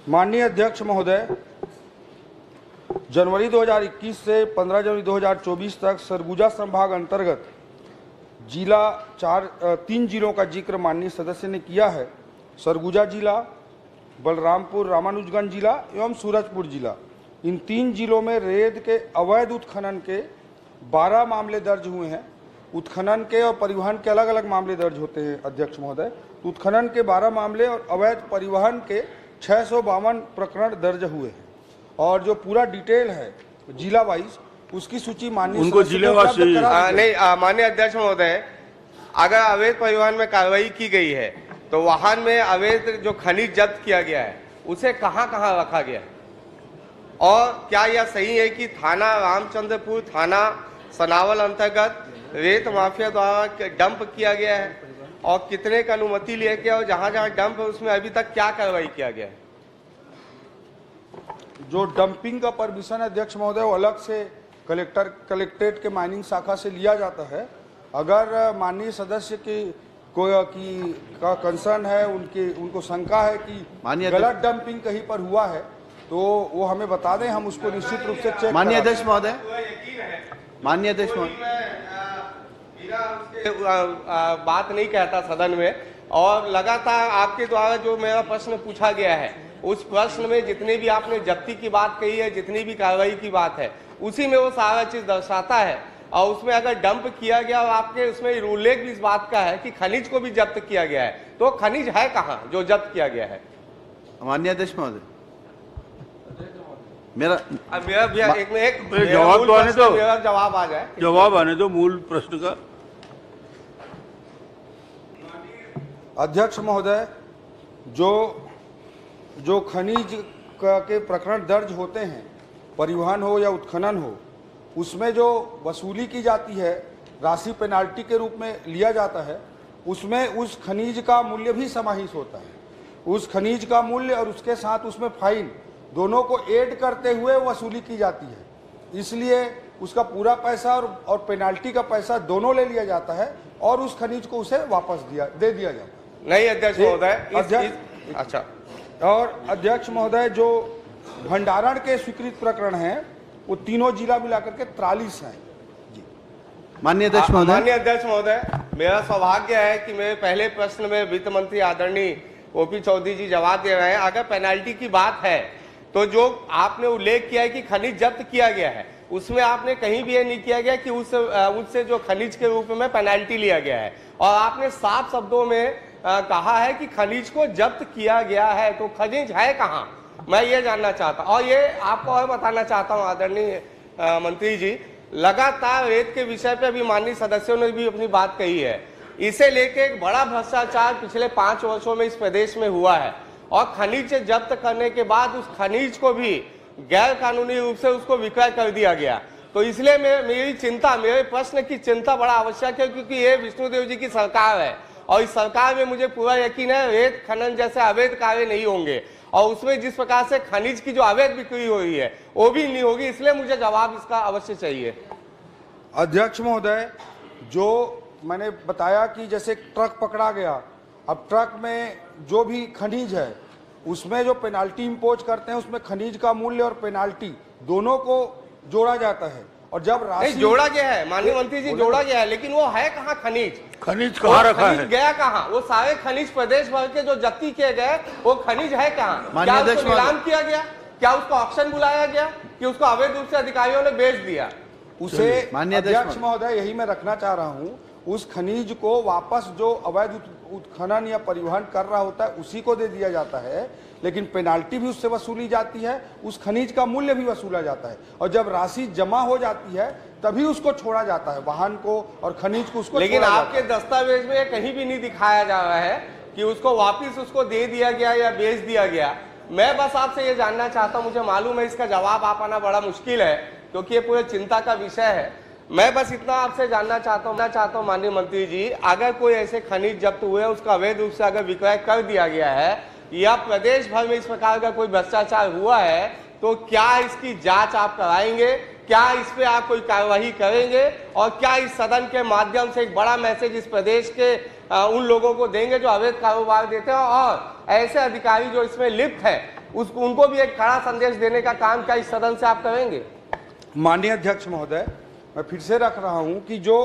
माननीय अध्यक्ष महोदय, जनवरी 2021 से 15 जनवरी 2024 तक सरगुजा संभाग अंतर्गत जिला 3 जिलों का जिक्र माननीय सदस्य ने किया है। सरगुजा जिला, बलरामपुर, रामानुजगंज जिला एवं सूरजपुर जिला, इन 3 जिलों में रेत के अवैध उत्खनन के 12 मामले दर्ज हुए हैं। उत्खनन के और परिवहन के अलग अलग मामले दर्ज होते हैं अध्यक्ष महोदय। उत्खनन के 12 मामले और अवैध परिवहन के 652 प्रकरण दर्ज हुए हैं। और जो पूरा डिटेल है जिला वाइज, उसकी सूची माननीय उनको जिलेवार से नहीं। माननीय अध्यक्ष महोदय, अगर अवैध परिवहन में कार्रवाई की गई है तो वाहन में अवैध जो खनिज जब्त किया गया है उसे कहां कहां रखा गया है? और क्या यह सही है कि थाना रामचंद्रपुर, थाना सनावल अंतर्गत रेत माफिया द्वारा डंप किया गया है? और कितने का अनुमति लिया गया और जहां जहां डंप है उसमें अभी तक क्या कार्रवाई किया गया है? जो डंपिंग का परमिशन अध्यक्ष महोदय वो अलग से कलेक्ट्रेट के माइनिंग शाखा से लिया जाता है। अगर माननीय सदस्य की का कंसर्न है, उनको शंका है कि गलत डंपिंग कहीं पर हुआ है, तो वो हमें बता दें, हम उसको निश्चित रूप से चेक। माननीय अध्यक्ष महोदय, माननीय अध्यक्ष महोदय, बात नहीं कहता सदन में, और लगातार आपके द्वारा जो मेरा प्रश्न पूछा गया है उस प्रश्न में जितनी भी आपने जब्ती की बात कही है, जितनी भी कार्रवाई की बात है, उसी में वो सारा चीज दर्शाता है। और उसमें अगर डंप किया गया और आपके उसमें उल्लेख भी इस बात का है कि खनिज को भी जब्त किया गया है, तो खनिज है कहाँ जो जब्त किया गया है? माननीय अध्यक्ष महोदय, मेरा जवाब तो आने दो, मेरा जवाब आ जाए, जवाब आने दो मूल प्रश्न का। अध्यक्ष महोदय, जो खनिज के प्रकरण दर्ज होते हैं, परिवहन हो या उत्खनन हो, उसमें जो वसूली की जाती है, राशि पेनाल्टी के रूप में लिया जाता है, उसमें उस खनिज का मूल्य भी समाहित होता है। उस खनिज का मूल्य और उसके साथ उसमें फाइन दोनों को ऐड करते हुए वसूली की जाती है। इसलिए उसका पूरा पैसा और पेनाल्टी का पैसा दोनों ले लिया जाता है और उस खनिज को उसे वापस दे दिया जाता है। नहीं अध्यक्ष महोदय, अच्छा। और अध्यक्ष महोदय, जो भंडारण के स्वीकृत प्रकरण हैं वो तीनों जिला मिलाकर के 43 हैं। माननीय अध्यक्ष महोदय, माननीय अध्यक्ष महोदय, मेरा सौभाग्य है कि मेरे पहले प्रश्न में वित्त मंत्री आदरणीय ओपी चौधरी जी जवाब दे रहे हैं। अगर पेनाल्टी की बात है तो जो आपने उल्लेख किया है कि खनिज जब्त किया गया है, उसमें आपने कहीं भी ये नहीं किया गया कि उससे जो खनिज के रूप में पेनाल्टी लिया गया है, और आपने साफ शब्दों में कहा है कि खनिज को जब्त किया गया है, तो खनिज है कहाँ? मैं ये जानना चाहता हूँ। और ये आपको और बताना चाहता हूँ आदरणीय मंत्री जी, लगातार रेत के विषय पे अभी माननीय सदस्यों ने भी अपनी बात कही है। इसे लेके एक बड़ा भ्रष्टाचार पिछले 5 वर्षों में इस प्रदेश में हुआ है, और खनिज जब्त करने के बाद उस खनिज को भी गैर कानूनी रूप से उसको विक्रय कर दिया गया। तो इसलिए मेरे प्रश्न की चिंता बड़ा आवश्यक है, क्योंकि ये विष्णुदेव जी की सरकार है और इस सरकार में मुझे पूरा यकीन है रेत खनन जैसे अवैध कार्य नहीं होंगे, और उसमें जिस प्रकार से खनिज की जो अवैध बिक्री हो रही है वो भी नहीं होगी। इसलिए मुझे जवाब इसका अवश्य चाहिए। अध्यक्ष महोदय, जो मैंने बताया कि जैसे ट्रक पकड़ा गया, अब ट्रक में जो भी खनिज है उसमें जो पेनाल्टी इम्पोज करते हैं, उसमें खनिज का मूल्य और पेनाल्टी दोनों को जोड़ा जाता है। और जब राशि जोड़ा गया है माननीय मंत्री जी, जोड़ा गया है, लेकिन वो है कहाँ खनिज? खनिज कहाँ रखा है? गया कहाँ? वो सारे खनिज प्रदेश भर के जो जब्ती किए गए वो खनिज है कहाँ? क्या उसको नीलाम किया गया? क्या उसको ऑक्शन बुलाया गया कि उसको अवैध रूप से अधिकारियों ने बेच दिया? उसे अध्यक्ष महोदय, यही मैं रखना चाह रहा हूँ, उस खनिज को वापस जो अवैध उत्खनन या परिवहन कर रहा होता है उसी को दे दिया जाता है, लेकिन पेनाल्टी भी उससे वसूली जाती है, उस खनिज का मूल्य भी वसूला जाता है, और जब राशि जमा हो जाती है तभी उसको छोड़ा जाता है, वाहन को और खनिज को उसको। लेकिन आपके दस्तावेज में कहीं भी नहीं दिखाया जा रहा है कि उसको वापिस उसको दे दिया गया या बेच दिया गया। मैं बस आपसे ये जानना चाहता हूँ, मुझे मालूम है इसका जवाब आ पाना बड़ा मुश्किल है क्योंकि ये पूरे चिंता का विषय है। मैं बस इतना आपसे जानना चाहता हूँ माननीय मंत्री जी, अगर कोई ऐसे खनिज जब्त हुए उसका अवैध रूप से अगर विक्रय कर दिया गया है या प्रदेश भर में इस प्रकार का कोई भ्रष्टाचार हुआ है, तो क्या इसकी जांच आप कराएंगे? क्या इस पे आप कोई कार्यवाही करेंगे? और क्या इस सदन के माध्यम से एक बड़ा मैसेज इस प्रदेश के उन लोगों को देंगे जो अवैध कारोबार देते हैं, और ऐसे अधिकारी जो इसमें लिप्त है उनको भी एक कड़ा संदेश देने का काम क्या इस सदन से आप करेंगे? माननीय अध्यक्ष महोदय, मैं फिर से रख रहा हूं कि जो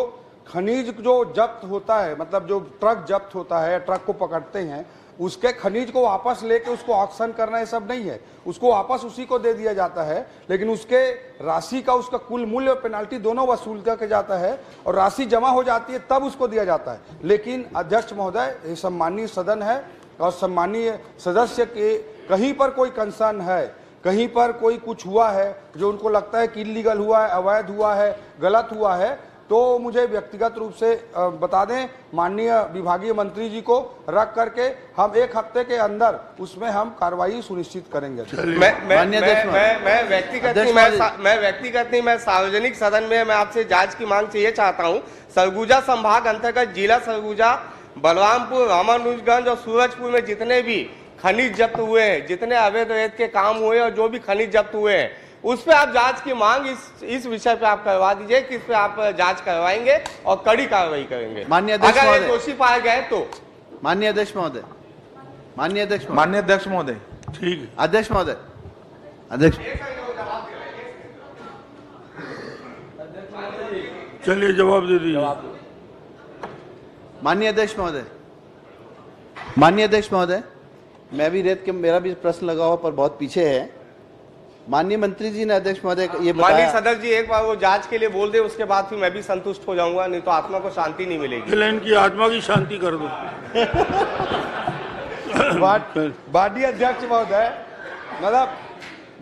खनिज जो जब्त होता है, मतलब जो ट्रक जब्त होता है, ट्रक को पकड़ते हैं, उसके खनिज को वापस लेके उसको ऑक्शन करना ये सब नहीं है, उसको वापस उसी को दे दिया जाता है, लेकिन उसके राशि का उसका कुल मूल्य और पेनाल्टी दोनों वसूल करके जाता है और राशि जमा हो जाती है तब उसको दिया जाता है। लेकिन अध्यक्ष महोदय, ये सम्मानीय सदन है और सम्मानीय सदस्य के कहीं पर कोई कंसर्न है, कहीं पर कोई कुछ हुआ है जो उनको लगता है कि इलीगल हुआ है, अवैध हुआ है, गलत हुआ है, तो मुझे व्यक्तिगत रूप से बता दें, माननीय विभागीय मंत्री जी को रख करके हम 1 हफ्ते के अंदर उसमें हम कार्रवाई सुनिश्चित करेंगे। मैं व्यक्तिगत नहीं, मैं सार्वजनिक सदन में मैं आपसे जांच की मांग चाहिए चाहता हूं। सरगुजा संभाग अंतर्गत जिला सरगुजा, बलरामपुर, रामानुजगंज और सूरजपुर में जितने भी खनिज जब्त हुए हैं, जितने अवैध रेत के काम हुए और जो भी खनिज जब्त हुए हैं, उस पे आप जांच की मांग इस विषय पे आप करवा दीजिए कि इस पे आप जांच करवाएंगे और कड़ी कार्रवाई करेंगे माननीय अध्यक्ष अगर ये महोदय, दोषी पाए गए तो। माननीय अध्यक्ष महोदय, माननीय अध्यक्ष महोदय, ठीक है अध्यक्ष महोदय, अध्यक्ष चलिए जवाब दे दीजिए। माननीय अध्यक्ष महोदय, माननीय अध्यक्ष महोदय, मैं भी रेत के, मेरा भी प्रश्न लगा हुआ पर बहुत पीछे है। माननीय मंत्री जी ने अध्यक्ष महोदय ये बताया। माननीय सदस्य जी एक बार वो जांच के लिए बोल दे, उसके बाद फिर मैं भी संतुष्ट हो जाऊंगा, नहीं तो आत्मा को शांति नहीं मिलेगी। इनकी आत्मा की शांति कर दो। माननीय अध्यक्ष महोदय, मतलब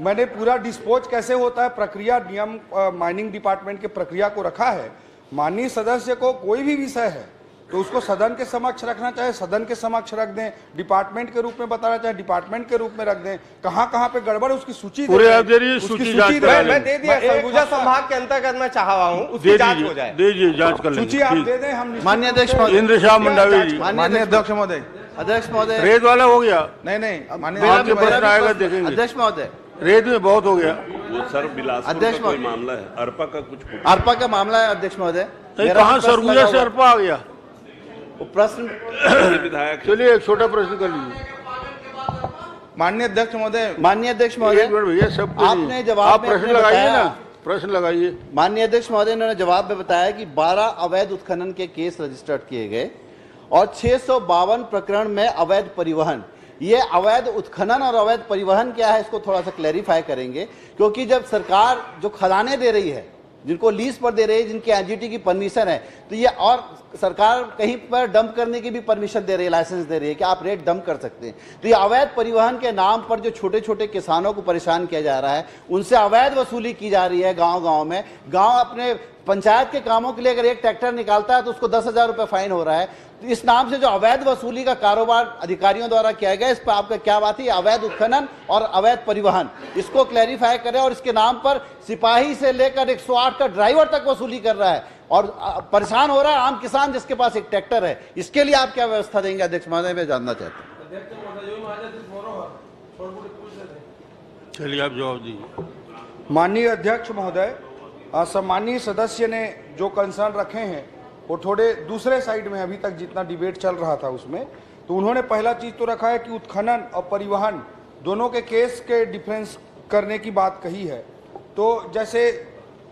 मैंने पूरा डिस्पोज कैसे होता है प्रक्रिया नियम माइनिंग डिपार्टमेंट के प्रक्रिया को रखा है। माननीय सदस्य को कोई भी विषय है तो उसको सदन के समक्ष रखना चाहे सदन के समक्ष रख दें, डिपार्टमेंट के रूप में बताना चाहे डिपार्टमेंट के रूप में रख दें, कहाँ पे गड़बड़ उसकी सूची पूरे मैं दे दिया सरगुजा संभाग के अंतर्गत मैं चाह रहा हूँ उसकी जांच हो जाए। दीजिए, जांच कर लेंगे। सूची आप दे दें, हम माननीय अध्यक्ष इंद्र शाह मंडावी जी। माननीय अध्यक्ष महोदय, अध्यक्ष महोदय, रेत वाला हो गया। नहीं आपके प्रश्न आएगा देखेंगे। अध्यक्ष महोदय, रेत में बहुत हो गया। वो सर बिलासपुर का कोई मामला है, अरपा का कुछ अरपा का मामला है अध्यक्ष महोदय। कहाँ सरगुजा से अरपा आ गया प्रश्न? विधायक, चलिए एक छोटा प्रश्न कर लीजिए। माननीय अध्यक्ष महोदय, माननीय अध्यक्ष महोदय, भैया सब आपने जवाब आप प्रश्न लगाइए ना, प्रश्न लगाइए। माननीय अध्यक्ष महोदय, उन्होंने जवाब में बताया कि 12 अवैध उत्खनन के केस रजिस्टर्ड किए गए और 652 प्रकरण में अवैध परिवहन। ये अवैध उत्खनन और अवैध परिवहन क्या है, इसको थोड़ा सा क्लैरिफाई करेंगे, क्योंकि जब सरकार जो खदानें दे रही है, जिनको लीज पर दे रही है, जिनकी एनजीटी की परमिशन है, तो ये और सरकार कहीं पर डंप करने की भी परमिशन दे रही है, लाइसेंस दे रही है कि आप रेत डंप कर सकते हैं। तो ये अवैध परिवहन के नाम पर जो छोटे छोटे किसानों को परेशान किया जा रहा है, उनसे अवैध वसूली की जा रही है। गांव-गांव में, गांव अपने पंचायत के कामों के लिए अगर एक ट्रैक्टर निकालता है तो उसको 10,000 रुपए फाइन हो रहा है। तो इस नाम से जो अवैध वसूली का कारोबार अधिकारियों द्वारा किया गया, इस पर आपका क्या बात है? अवैध उत्खनन और अवैध परिवहन, इसको क्लैरिफाई करें। और इसके नाम पर सिपाही से लेकर 108 का ड्राइवर तक वसूली कर रहा है और परेशान हो रहा है आम किसान जिसके पास एक ट्रैक्टर है। इसके लिए आप क्या व्यवस्था देंगे अध्यक्ष महोदय, मैं जानना चाहता हूँ। चलिए आप जवाब दीजिए। माननीय अध्यक्ष महोदय, सम्मानीय सदस्य ने जो कंसर्न रखे हैं वो थोड़े दूसरे साइड में, अभी तक जितना डिबेट चल रहा था उसमें, तो उन्होंने पहला चीज तो रखा है कि उत्खनन और परिवहन दोनों के केस के डिफरेंस करने की बात कही है। तो जैसे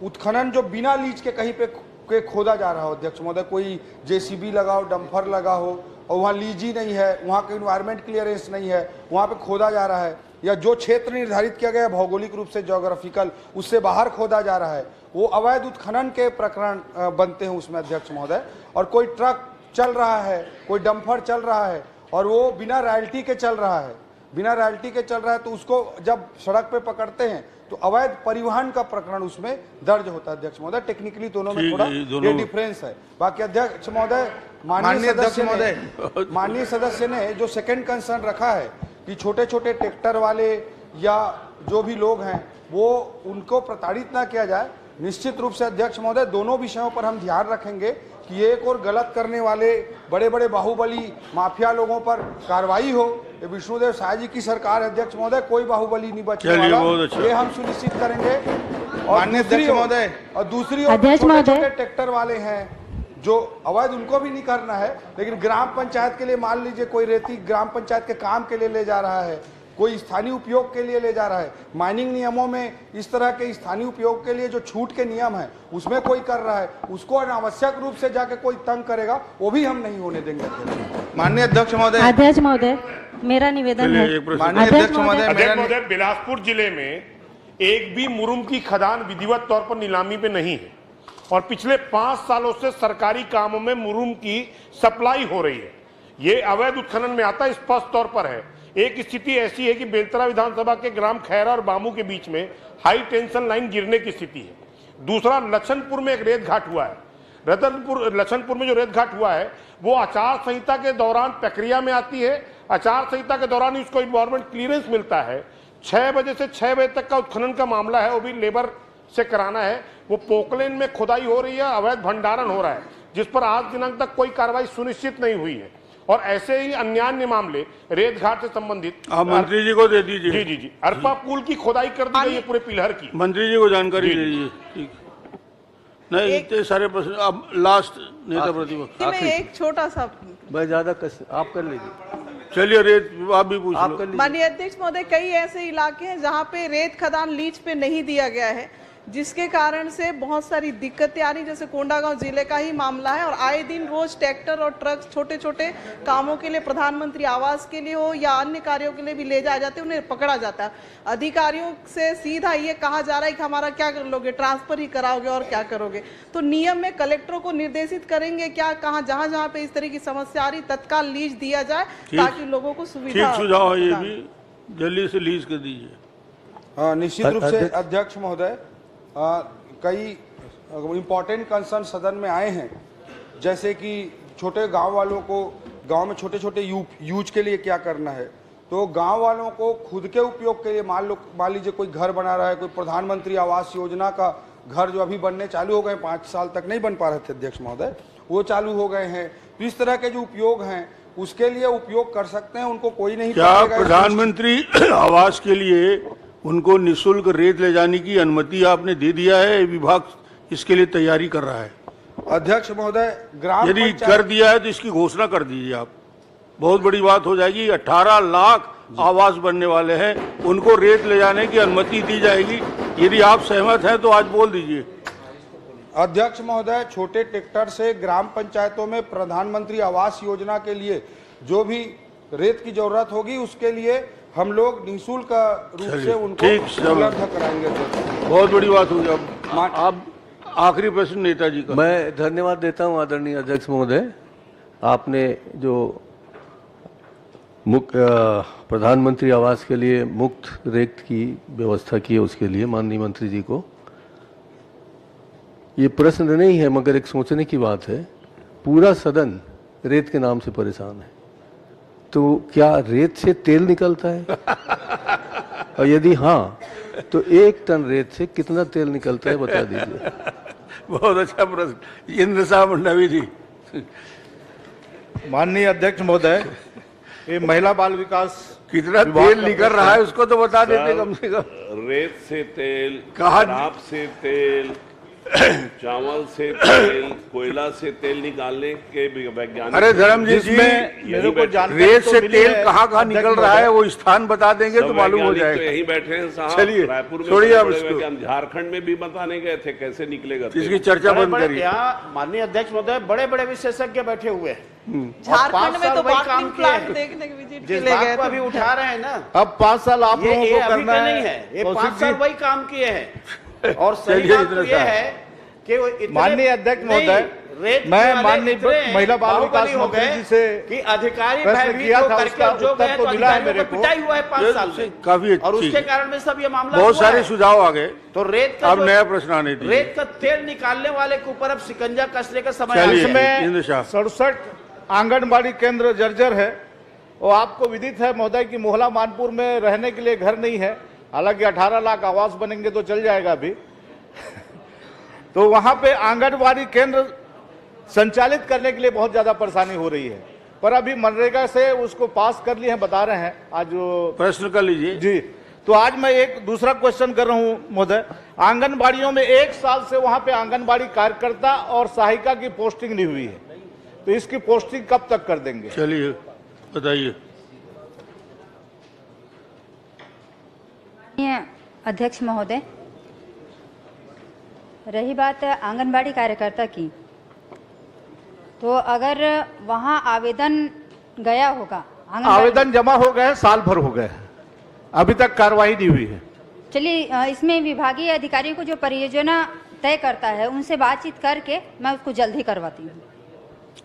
उत्खनन जो बिना लीज के कहीं पे खोदा जा रहा हो अध्यक्ष महोदय, कोई जेसीबी लगा हो, डंपर लगा हो और वहाँ लीज ही नहीं है, वहाँ का इन्वायरमेंट क्लियरेंस नहीं है, वहाँ पे खोदा जा रहा है, या जो क्षेत्र निर्धारित किया गया है भौगोलिक रूप से ज्योग्राफिकल, उससे बाहर खोदा जा रहा है, वो अवैध उत्खनन के प्रकरण बनते हैं उसमें अध्यक्ष महोदय। और कोई ट्रक चल रहा है, कोई डंपर चल रहा है और वो बिना रॉयल्टी के चल रहा है, बिना रॉयल्टी के चल रहा है, तो उसको जब सड़क पे पकड़ते हैं तो अवैध परिवहन का प्रकरण उसमें दर्ज होता है अध्यक्ष महोदय। टेक्निकली दोनों में थोड़ा ये डिफरेंस है। बाकी अध्यक्ष महोदय, माननीय सदस्य ने जो सेकंड कंसर्न रखा है कि छोटे छोटे ट्रैक्टर वाले या जो भी लोग हैं वो उनको प्रताड़ित ना किया जाए, निश्चित रूप से अध्यक्ष महोदय दोनों विषयों पर हम ध्यान रखेंगे कि एक और गलत करने वाले बड़े बड़े बाहुबली माफिया लोगों पर कार्रवाई हो। ये विष्णुदेव साय जी की सरकार अध्यक्ष महोदय, कोई बाहुबली नहीं बचने वाला, ये हम सुनिश्चित करेंगे। और दूसरी ओर छोटे छोटे ट्रैक्टर वाले हैं जो अवैध, उनको भी नहीं करना है, लेकिन ग्राम पंचायत के लिए मान लीजिए कोई रेती ग्राम पंचायत के काम के लिए ले जा रहा है, कोई स्थानीय उपयोग के लिए ले जा रहा है, माइनिंग नियमों में इस तरह के स्थानीय उपयोग के लिए जो छूट के नियम है उसमें कोई कर रहा है, उसको अनावश्यक रूप से जाके कोई तंग करेगा, वो भी हम नहीं होने देंगे। माननीय अध्यक्ष महोदय, अध्यक्ष महोदय मेरा निवेदन है। माननीय अध्यक्ष महोदय, बिलासपुर जिले में एक भी मुरुम की खदान विधिवत तौर पर नीलामी पे नहीं है और पिछले 5 सालों से सरकारी कामों में मुरुम की सप्लाई हो रही है। ये अवैध उत्खनन में आता है, स्पष्ट तौर पर है। एक स्थिति ऐसी है कि बेलतरा विधानसभा के ग्राम खैरा और बामू के बीच में हाई टेंशन लाइन गिरने की स्थिति है। दूसरा, लक्षणपुर में एक रेत घाट हुआ है। लक्षणपुर में जो रेत घाट हुआ है वो आचार संहिता के दौरान प्रक्रिया में आती है। आचार संहिता के दौरान इसको इन्वायरमेंट क्लियरेंस मिलता है। 6 बजे से 6 बजे तक का उत्खनन का मामला है, वो भी लेबर से कराना है। वो पोकलेन में खुदाई हो रही है, अवैध भंडारण हो रहा है, जिस पर आज दिनांक तक कोई कार्रवाई सुनिश्चित नहीं हुई है। और ऐसे ही अन्य मामले रेत घाट से संबंधित आप मंत्री जी को दे दीजिए। जी। अरपा पुल की खुदाई कर दी गई है पूरे पिलहर की, मंत्री जी को जानकारी दीजिए। ठीक, नहीं इतने सारे प्रश्न। अब लास्ट नेता प्रतिपक्ष, एक छोटा सा, मैं ज्यादा आप कर लीजिए। चलिए रेत आप भी पूछ लो। माननीय अध्यक्ष महोदय, कई ऐसे इलाके हैं जहाँ पे रेत खदान लीज पे नहीं दिया गया है, जिसके कारण से बहुत सारी दिक्कतें आ रही, जैसे कोंडागांव जिले का ही मामला है। और आए दिन रोज ट्रैक्टर और ट्रक छोटे छोटे कामों के लिए, प्रधानमंत्री आवास के लिए हो या अन्य कार्यों के लिए भी ले जाए जाते हैं, उन्हें पकड़ा जाता है। अधिकारियों से सीधा ये कहा जा रहा है कि हमारा क्या कर लोगे, ट्रांसफर ही कराओगे और क्या करोगे। तो नियम में कलेक्टरों को निर्देशित करेंगे क्या, कहाँ जहाँ जहाँ पे इस तरह की समस्या आ रही तत्काल लीज दिया जाए ताकि लोगों को सुविधा। सुझाव है, ये भी जल्दी से लीज कर दीजिए। निश्चित रूप से अध्यक्ष महोदय, कई इम्पोर्टेंट कंसर्न सदन में आए हैं, जैसे कि छोटे गांव वालों को गांव में छोटे छोटे यूज के लिए क्या करना है। तो गांव वालों को खुद के उपयोग के लिए मान लीजिए कोई घर बना रहा है, कोई प्रधानमंत्री आवास योजना का घर जो अभी बनने चालू हो गए, 5 साल तक नहीं बन पा रहे थे अध्यक्ष महोदय, वो चालू हो गए हैं। तो इस तरह के जो उपयोग हैं उसके लिए उपयोग कर सकते हैं, उनको कोई नहीं। क्या प्रधानमंत्री आवास के लिए उनको निःशुल्क रेत ले जाने की अनुमति आपने दे दिया है? विभाग इसके लिए तैयारी कर रहा है। अध्यक्ष महोदय, ग्राम यदि कर दिया है तो इसकी घोषणा कर दीजिए आप, बहुत बड़ी बात हो जाएगी। 18 लाख आवास बनने वाले हैं, उनको रेत ले जाने की अनुमति दी जाएगी। यदि आप सहमत हैं तो आज बोल दीजिए। अध्यक्ष महोदय, छोटे ट्रैक्टर से ग्राम पंचायतों में प्रधानमंत्री आवास योजना के लिए जो भी रेत की जरूरत होगी उसके लिए हम लोग निःशुल्क रूप से उनको उपलब्ध कराएंगे। बहुत बड़ी बात होगी। अब आखिरी प्रश्न नेताजी का। मैं धन्यवाद देता हूं आदरणीय अध्यक्ष महोदय, आपने जो प्रधानमंत्री आवास के लिए मुफ्त रेत की व्यवस्था की है उसके लिए माननीय मंत्री जी को। ये प्रश्न नहीं है मगर एक सोचने की बात है। पूरा सदन रेत के नाम से परेशान है, तो क्या रेत से तेल निकलता है? और यदि हाँ तो 1 टन रेत से कितना तेल निकलता है बता दीजिए। बहुत अच्छा प्रश्न। इंद्र साहब मंडावी जी। माननीय अध्यक्ष महोदय, ये महिला बाल विकास कितना तेल निकल रहा है उसको तो बता देते कम से कम। रेत से तेल, कहा शराब से तेल, चावल से तेल, कोयला से तेल निकालने के वैज्ञानिक। अरे धर्मजीत जी, रेत से तेल कहाँ निकल रहा है वो स्थान बता देंगे तो मालूम हो जाएगा। यहीं बैठे हैं साहब। चलिए रायपुर में छोड़िए अब इसको। झारखंड में भी बताने गए थे कैसे निकलेगा। इसकी चर्चा बंद करिए। माननीय अध्यक्ष महोदय, बड़े बड़े विशेषज्ञ बैठे हुए हैं। झारखंड में तो बाटलिंग प्लांट देखने के विजिट के लिए गए थे। अभी उठा रहे हैं ना, अब 5 साल आप लोगों को करना नहीं है, ये 5 साल वही काम किए हैं। और सही बात ये है कि माननीय अध्यक्ष महोदय, मैं माननीय महिला बाल विकास मंत्री जी से कि अधिकारी प्रश्न किया था, उसका उत्तर तो मिला है मेरे को। पिटाई हुआ है 5 साल से काफी और उसके कारण में सब ये मामला बहुत सारे सुझाव आ गए। तो रेत का अब नया प्रश्न आने दीजिए। रेत का तेल निकालने वाले के ऊपर अब शिकंजा कसने का समय। इसमें 67 आंगनबाड़ी केंद्र जर्जर है। और आपको विदित है महोदय कि मोहला मानपुर में रहने के लिए घर नहीं है। हालांकि 18 लाख आवास बनेंगे तो चल जाएगा अभी। तो वहां पे आंगनबाड़ी केंद्र संचालित करने के लिए बहुत ज्यादा परेशानी हो रही है, पर अभी मनरेगा से उसको पास कर लिए हैं, बता रहे हैं आज। प्रश्न कर लीजिए जी। तो आज मैं एक दूसरा क्वेश्चन कर रहा हूं महोदय। आंगनबाड़ियों में 1 साल से वहां पे आंगनबाड़ी कार्यकर्ता और सहायिका की पोस्टिंग नहीं हुई है, तो इसकी पोस्टिंग कब तक कर देंगे? चलिए बताइए। अध्यक्ष महोदय, रही बात आंगनबाड़ी कार्यकर्ता की, तो अगर वहां आवेदन गया होगा, आवेदन जमा हो गए, साल भर हो गए, अभी तक कार्रवाई नहीं हुई है। चलिए, इसमें विभागीय अधिकारियों को जो परियोजना तय करता है उनसे बातचीत करके मैं उसको जल्द ही करवाती हूँ।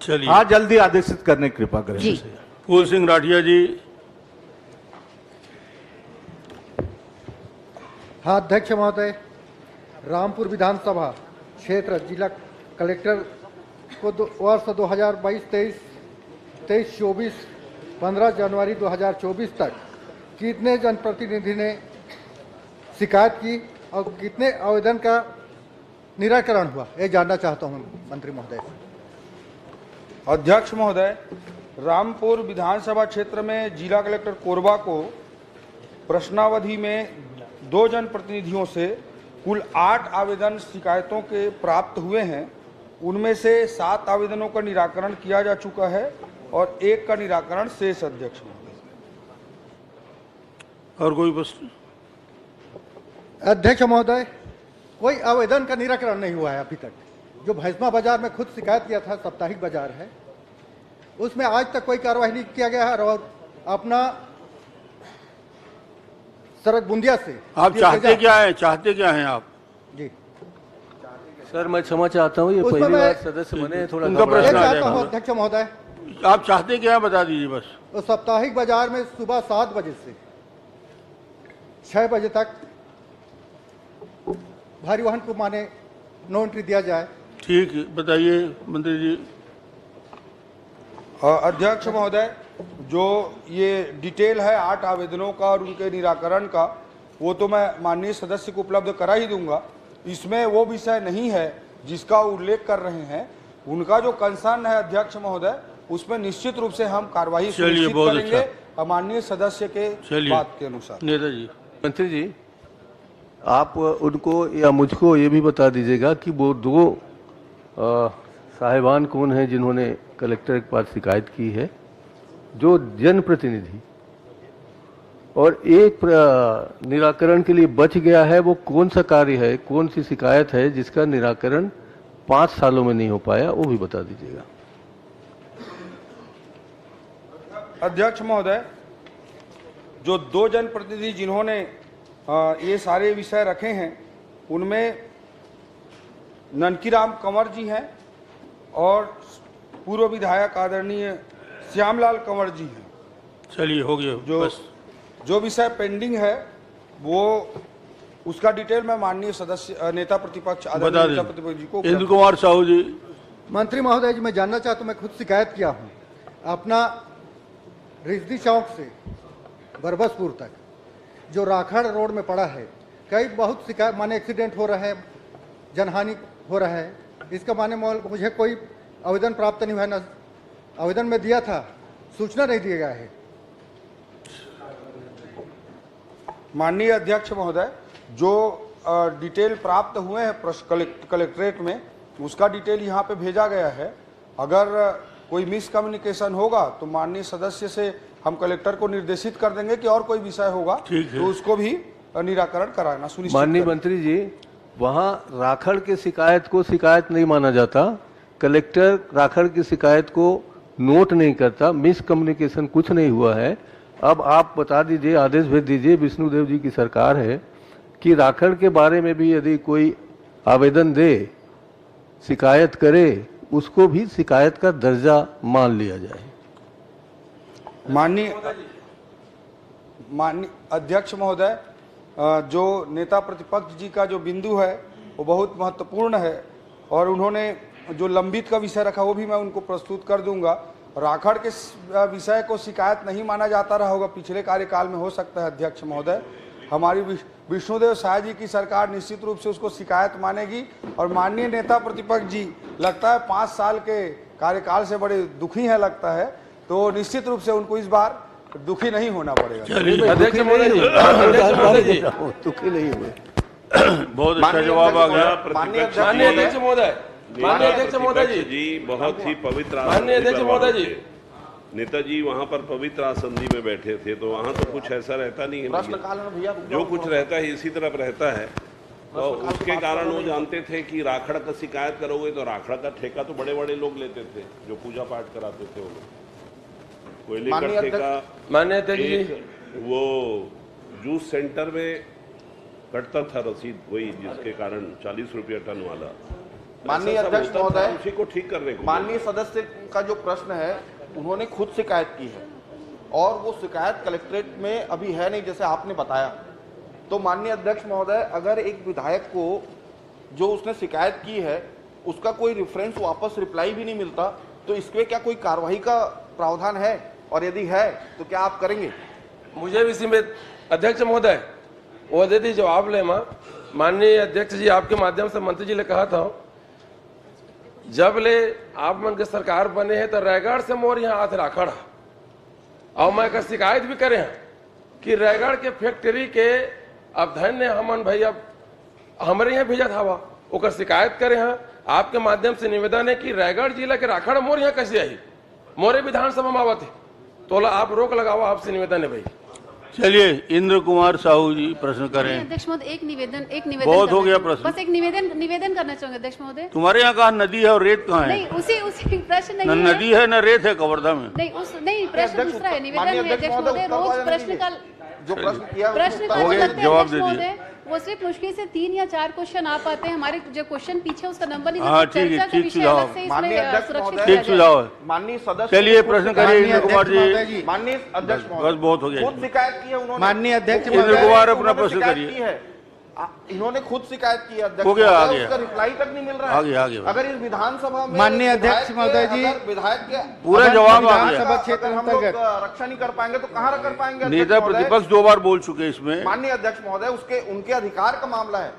चलिए, हाँ, जल्दी आदेशित करने की कृपा करें जी। फूल सिंह राठिया जी। हाँ अध्यक्ष महोदय, रामपुर विधानसभा क्षेत्र जिला कलेक्टर को वर्ष 2022-23-24 15 जनवरी 2024 तक कितने जनप्रतिनिधि ने शिकायत की और कितने आवेदन का निराकरण हुआ, ये जानना चाहता हूँ मंत्री महोदय। अध्यक्ष महोदय, रामपुर विधानसभा क्षेत्र में जिला कलेक्टर कोरबा को प्रश्नावधि में 2 जनप्रतिनिधियों से कुल 8 आवेदन शिकायतों के प्राप्त हुए हैं। उनमें से 7 आवेदनों का निराकरण किया जा चुका है और 1 का निराकरण शेष। अध्यक्ष और कोई प्रश्न? अध्यक्ष महोदय, कोई आवेदन का निराकरण नहीं हुआ है अभी तक। जो भैंसमा बाजार में खुद शिकायत किया था, साप्ताहिक बाजार है, उसमें आज तक कोई कार्रवाई नहीं किया गया है। और अपना सड़क बुंदिया से आप चाहते क्या है, चाहते क्या हैं आप? जी सर मैं क्षमा चाहता हूँ, ये पहली बार सदस्य बने, थोड़ा उनका प्रश्न आ जाएगा। अध्यक्ष महोदय, आप चाहते क्या है बता दीजिए बस। तो साप्ताहिक बाजार में सुबह 7 बजे से 6 बजे तक भारी वाहन को माने नो एंट्री दिया जाए। ठीक है, बताइए मंत्री जी। अध्यक्ष महोदय, जो ये डिटेल है 8 आवेदनों का और उनके निराकरण का, वो तो मैं माननीय सदस्य को उपलब्ध करा ही दूंगा। इसमें वो विषय नहीं है जिसका उल्लेख कर रहे हैं। उनका जो कंसर्न है अध्यक्ष महोदय, उसमें निश्चित रूप से हम कार्रवाई सुनिश्चित करेंगे माननीय सदस्य के बात के अनुसार। नेता जी, मंत्री जी, आप उनको या मुझको ये भी बता दीजिएगा कि वो 2 साहिबान कौन हैं जिन्होंने कलेक्टर के पास शिकायत की है, जो जनप्रतिनिधि, और एक निराकरण के लिए बच गया है, वो कौन सा कार्य है, कौन सी शिकायत है जिसका निराकरण 5 सालों में नहीं हो पाया, वो भी बता दीजिएगा। अध्यक्ष महोदय, जो 2 जनप्रतिनिधि जिन्होंने ये सारे विषय रखे हैं, उनमें ननकीराम कंवर जी हैं और पूर्व विधायक आदरणीय श्यामलाल कंवर जी हैं। चलिए हो गया। जो विषय पेंडिंग है वो उसका डिटेल मैं माननीय सदस्य नेता प्रतिपक्ष आदरणीय नेता प्रतिपक्ष जी को। इंद्र कुमार साहू जी। मंत्री महोदय जी, मैं जानना चाहता हूँ, मैं खुद शिकायत किया हूँ अपना रिजदी चौक से बरबसपुर तक जो राखड़ रोड में पड़ा है, कई बहुत शिकायत माने एक्सीडेंट हो रहे हैं, जनहानि हो रहा है। इसका माने मुझे कोई आवेदन प्राप्त नहीं हुआ है, न आवेदन में दिया था, सूचना नहीं दिया गया है। माननीय अध्यक्ष महोदय, जो डिटेल प्राप्त हुए हैं कलेक्ट्रेट में, उसका डिटेल यहाँ पे भेजा गया है। अगर कोई मिसकम्युनिकेशन होगा तो माननीय सदस्य से हम कलेक्टर को निर्देशित कर देंगे कि और कोई विषय होगा तो उसको भी निराकरण कराना सुनिश्चित। माननीय मंत्री जी, वहाँ राखड़ के शिकायत को शिकायत नहीं माना जाता, कलेक्टर राखड़ की शिकायत को नोट नहीं करता, मिसकम्युनिकेशन कुछ नहीं हुआ है। अब आप बता दीजिए, आदेश भेज दीजिए, विष्णुदेव जी की सरकार है, कि राखड़ के बारे में भी यदि कोई आवेदन दे, शिकायत करे, उसको भी शिकायत का दर्जा मान लिया जाए। माननीय अध्यक्ष महोदय, जो नेता प्रतिपक्ष जी का जो बिंदु है वो बहुत महत्वपूर्ण है और उन्होंने जो लंबित का विषय रखा वो भी मैं उनको प्रस्तुत कर दूंगा। राखड़ के विषय को शिकायत नहीं माना जाता रहा होगा पिछले कार्यकाल में, हो सकता है अध्यक्ष महोदय। हमारी विष्णुदेव साय जी की सरकार निश्चित रूप से उसको शिकायत मानेगी और माननीय नेता प्रतिपक्ष जी लगता है 5 साल के कार्यकाल से बड़े दुखी हैं लगता है, तो निश्चित रूप से उनको इस बार दुखी नहीं होना पड़ेगा। अध्यक्ष महोदय जी, दुखी नहीं हुए। बहुत अच्छा जवाब आ गया। माननीय अध्यक्ष महोदय, माननीय अध्यक्ष महोदय जी बहुत ही पवित्र माननीय अध्यक्ष महोदय जी, नेताजी वहाँ पर पवित्र आसंदी में बैठे थे, तो वहाँ तो कुछ ऐसा रहता नहीं है, भैया जो कुछ रहता है इसी तरफ रहता है। तो उसके कारण वो जानते थे कि राखड़ का शिकायत करोगे तो राखड़ का ठेका तो बड़े बड़े लोग लेते थे जो पूजा पाठ कराते थे। वो लोग कोयले का ठेका, माननीय अध्यक्ष जी, वो जूस सेंटर में कटता था रसीद, वही जिसके कारण 40 रुपया टन वाला। माननीय अध्यक्ष महोदय, उसी को ठीक करने को माननीय सदस्य का जो प्रश्न है, उन्होंने खुद शिकायत की है और वो शिकायत कलेक्ट्रेट में अभी है नहीं जैसे आपने बताया। तो माननीय अध्यक्ष महोदय, अगर एक विधायक को जो उसने शिकायत की है उसका कोई रेफरेंस वापस रिप्लाई भी नहीं मिलता, तो इसके क्या कोई कार्रवाई का प्रावधान है, और यदि है तो क्या आप करेंगे? मुझे भी इसी में अध्यक्ष महोदय वो दे दी जवाब ले। माननीय अध्यक्ष जी, आपके माध्यम से मंत्री जी ने कहा था, जब ले आप मन के सरकार बने हैं तो रायगढ़ से मोर यहाँ आते राखड़ और मैं का शिकायत भी करे हैं कि रायगढ़ के फैक्ट्री के अवधन ने हमन भाई अब हमारे यहाँ भेजा था, वो शिकायत करे हैं। आपके माध्यम से निवेदन है कि रायगढ़ जिला के राखड़ मोर यहाँ कैसे आई, मोरे विधानसभा में आवत है, तो आप रोक लगाओ, आपसे निवेदन है भाई। चलिए इंद्र कुमार साहू जी प्रश्न करें। अध्यक्ष महोदय एक निवेदन बहुत हो गया प्रश्न। बस एक निवेदन करना चाहूंगे अध्यक्ष महोदय। तुम्हारे यहाँ कहाँ नदी है और रेत कहाँ है? नहीं उसी प्रश्न नहीं न है। नदी है न रेत है कवर्धा में। नहीं प्रश्न दूसरा है, निवेदन है अध्यक्ष महोदय। रोज प्रश्न का जवाब दे दिए। वो सिर्फ मुश्किल से 3 या 4 क्वेश्चन आ पाते हैं। हमारे जो क्वेश्चन पीछे उसका नंबर नहीं। हाँ ठीक है, ठीक सुझाव, ठीक सुझाव है। माननीय सदस्य चलिए प्रश्न करिए इंद्र कुमार जी। माननीय अध्यक्ष बस बहुत हो गया। खुद शिकायत की है उन्होंने। माननीय अध्यक्ष इंद्र कुमार अपना प्रश्न करिए। इन्होंने खुद शिकायत की है अध्यक्ष, हो गया, आ गया। उसका रिप्लाई तक नहीं मिल रहा है। आगे अगर इस विधानसभा में माननीय अध्यक्ष महोदय जी, विधायक के पूरा जवाब आ गया। विधानसभा क्षेत्र हम लोग रक्षा नहीं कर पाएंगे तो कहाँ कर पाएंगे? नेता प्रतिपक्ष 2 बार बोल चुके इसमें। माननीय अध्यक्ष महोदय, उनके अधिकार का मामला है।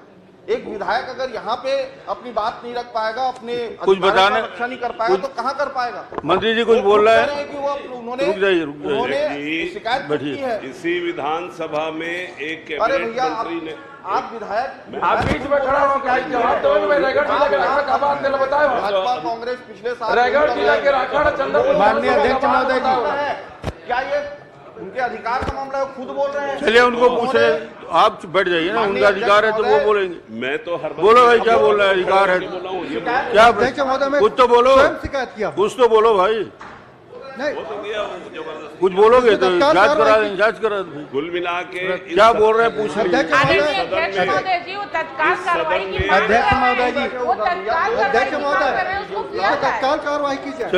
एक विधायक अगर यहाँ पे अपनी बात नहीं रख पाएगा, अपने कुछ बताने रक्षा नहीं कर पाएगा तो कहाँ कर पाएगा? मंत्री जी कुछ बोल रहे हैं कि वो उन्होंने रुक जाइए शिकायत बैठिए। इसी विधानसभा में एक अरे कैबिनेट भैया मंत्री ने आप विधायक आप बीच में खड़ा हो क्या जवाब दो? रायगढ़ जिला के राखड़ का बात कर बताए। भाजपा कांग्रेस पिछले साल रायगढ़ जिला के राखड़ चंद्रपुर। माननीय अध्यक्ष महोदय जी, क्या ये उनके अधिकार का मामला है? वो खुद बोल रहे हैं। चलिए उनको पूछ रहे, आप बैठ जाइए ना, उनका अधिकार है तो वो बोलेंगे। मैं तो हर बोलो भाई, क्या बोल रहा है? अधिकार है क्या? अध्यक्ष महोदय मैं कुछ तो बोलो, स्वयं शिकायत किया। कुछ तो बोलो भाई, नहीं कुछ बोलोगे तो जांच करा देंगे, जांच करा देंगे। कुल मिला के क्या बोल रहे हैं पूछ लीजिए। अध्यक्ष महोदय जी, अध्यक्ष महोदय जी, तत्काल कार्रवाई की जाए।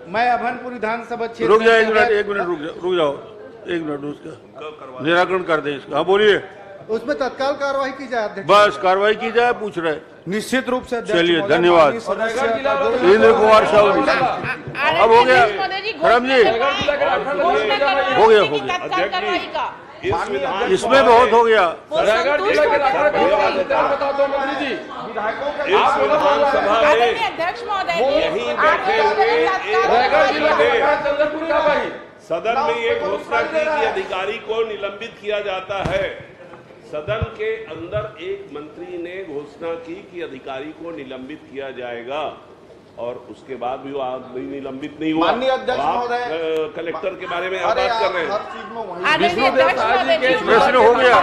मैं अभनपुर विधानसभा क्षेत्र रुक जाओ, एक मिनट रुक जाओ, एक मिनट उसका निराकरण कर दें इसका। हाँ बोलिए। उसमें तत्काल कार्रवाई की जाए अध्यक्ष। बस कार्रवाई की जाए, पूछ रहे। निश्चित रूप से चलिए धन्यवाद इंद्र कुमार साहू जी। अब हो गया खरम जी, हो गया। इसमें बहुत हो गया। अध्यक्ष महोदय यही बैठे सदन में ये घोषणा की कि अधिकारी को निलंबित किया जाता है। सदन के अंदर एक मंत्री ने घोषणा की कि अधिकारी को निलंबित किया जाएगा और उसके बाद भी वो आदमी निलंबित नहीं हुआ। माननीय अध्यक्ष महोदय, कलेक्टर के बारे में आप बात कर रहे हैं। हर चीज में वही प्रश्न हो गया।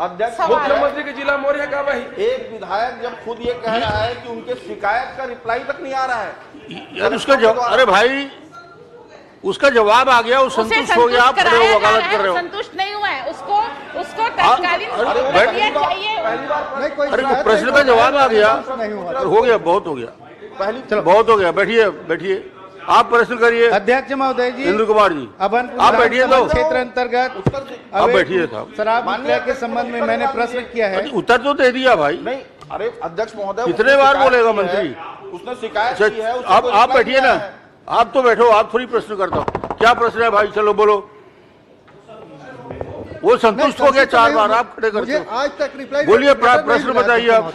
अध्यक्ष मुख्यमंत्री के जिला मोरिया का भाई एक विधायक जब खुद ये कह रहा है कि उनके शिकायत का रिप्लाई तक नहीं आ रहा है यार, उसका अरे भाई उसका जवाब आ गया, वो संतुष्ट हो गया। आप खड़े हो वकालत कर रहे हो। संतुष्ट नहीं हुआ है, उसको तत्कालीन चाहिए। अरे प्रश्न का जवाब आ गया, हो गया, बहुत हो गया, चलो बहुत हो गया। बैठिए आप प्रश्न करिए। अध्यक्ष महोदय जी, इंद्र कुमार जी आप बैठिए। तो क्षेत्र अंतर्गत आप बैठिए साहब। शराब विक्रय के संबंध में मैंने प्रश्न किया है। उत्तर तो दे दिया भाई। नहीं, अरे अध्यक्ष महोदय कितने बार बोलेगा मंत्री? उसने शिकायत की है। आप बैठिए ना, आप तो बैठो, आप थोड़ी प्रश्न करता हूँ। क्या प्रश्न है भाई? चलो बोलो। वो संतुष्ट हो गया 4 बार, आप खड़े करते हो। आज तक रिप्लाई बोलिए प्रश्न बताइए आप,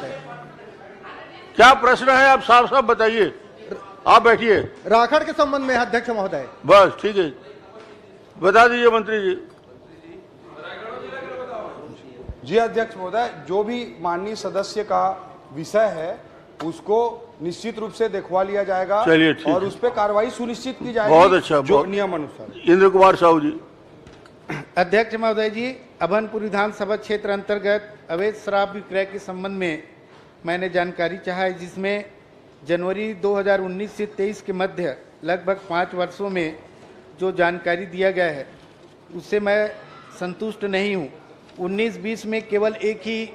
क्या प्रश्न है? आप साफ साफ बताइए। आप बैठिए। राखड़ के संबंध में अध्यक्ष महोदय। बस ठीक है, बता दीजिए मंत्री जी। जी अध्यक्ष महोदय, जो भी माननीय सदस्य का विषय है उसको निश्चित रूप से देखवा लिया जाएगा। चलिए ठीक और है। उस पर कार्रवाई सुनिश्चित की जाएगी। बहुत अच्छा, जो नियम अनुसार। इंद्र कुमार साहू जी। अध्यक्ष महोदय जी, अभनपुर विधानसभा क्षेत्र अंतर्गत अवैध शराब विक्रय के संबंध में मैंने जानकारी चाहा है, जिसमें जनवरी 2019 से 23 के मध्य लगभग 5 वर्षों में जो जानकारी दिया गया है उससे मैं संतुष्ट नहीं हूँ। 19-20 में केवल एक ही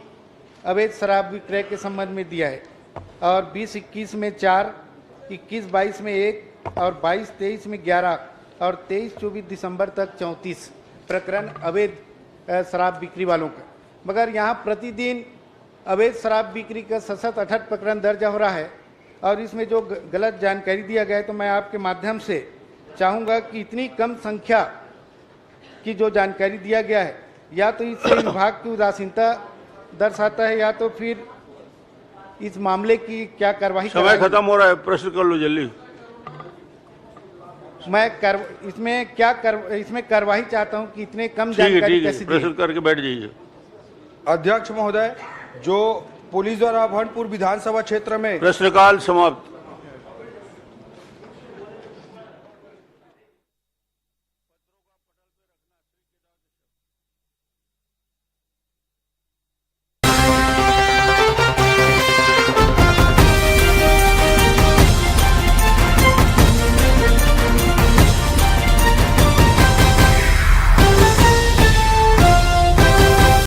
अवैध शराब विक्रय के संबंध में दिया है और 20-21 में 4, 21-22 में 1 और 22-23 में 11 और 23-24 दिसंबर तक 34 प्रकरण अवैध शराब बिक्री वालों का। मगर यहाँ प्रतिदिन अवैध शराब बिक्री का 67-68 प्रकरण दर्ज हो रहा है और इसमें जो गलत जानकारी दिया गया है, तो मैं आपके माध्यम से चाहूँगा कि इतनी कम संख्या की जो जानकारी दिया गया है, या तो इससे विभाग की उदासीनता दर्शाता है या तो फिर इस मामले की क्या कार्रवाई। समय खत्म हो रहा है, प्रश्न कर लो जल्दी। मैं इसमें कार्रवाई चाहता हूं कि इतने कम जानकारी कैसे। प्रश्न करके बैठ जाइए। अध्यक्ष महोदय, जो पुलिस द्वारा अभनपुर विधानसभा क्षेत्र में प्रश्नकाल समाप्त।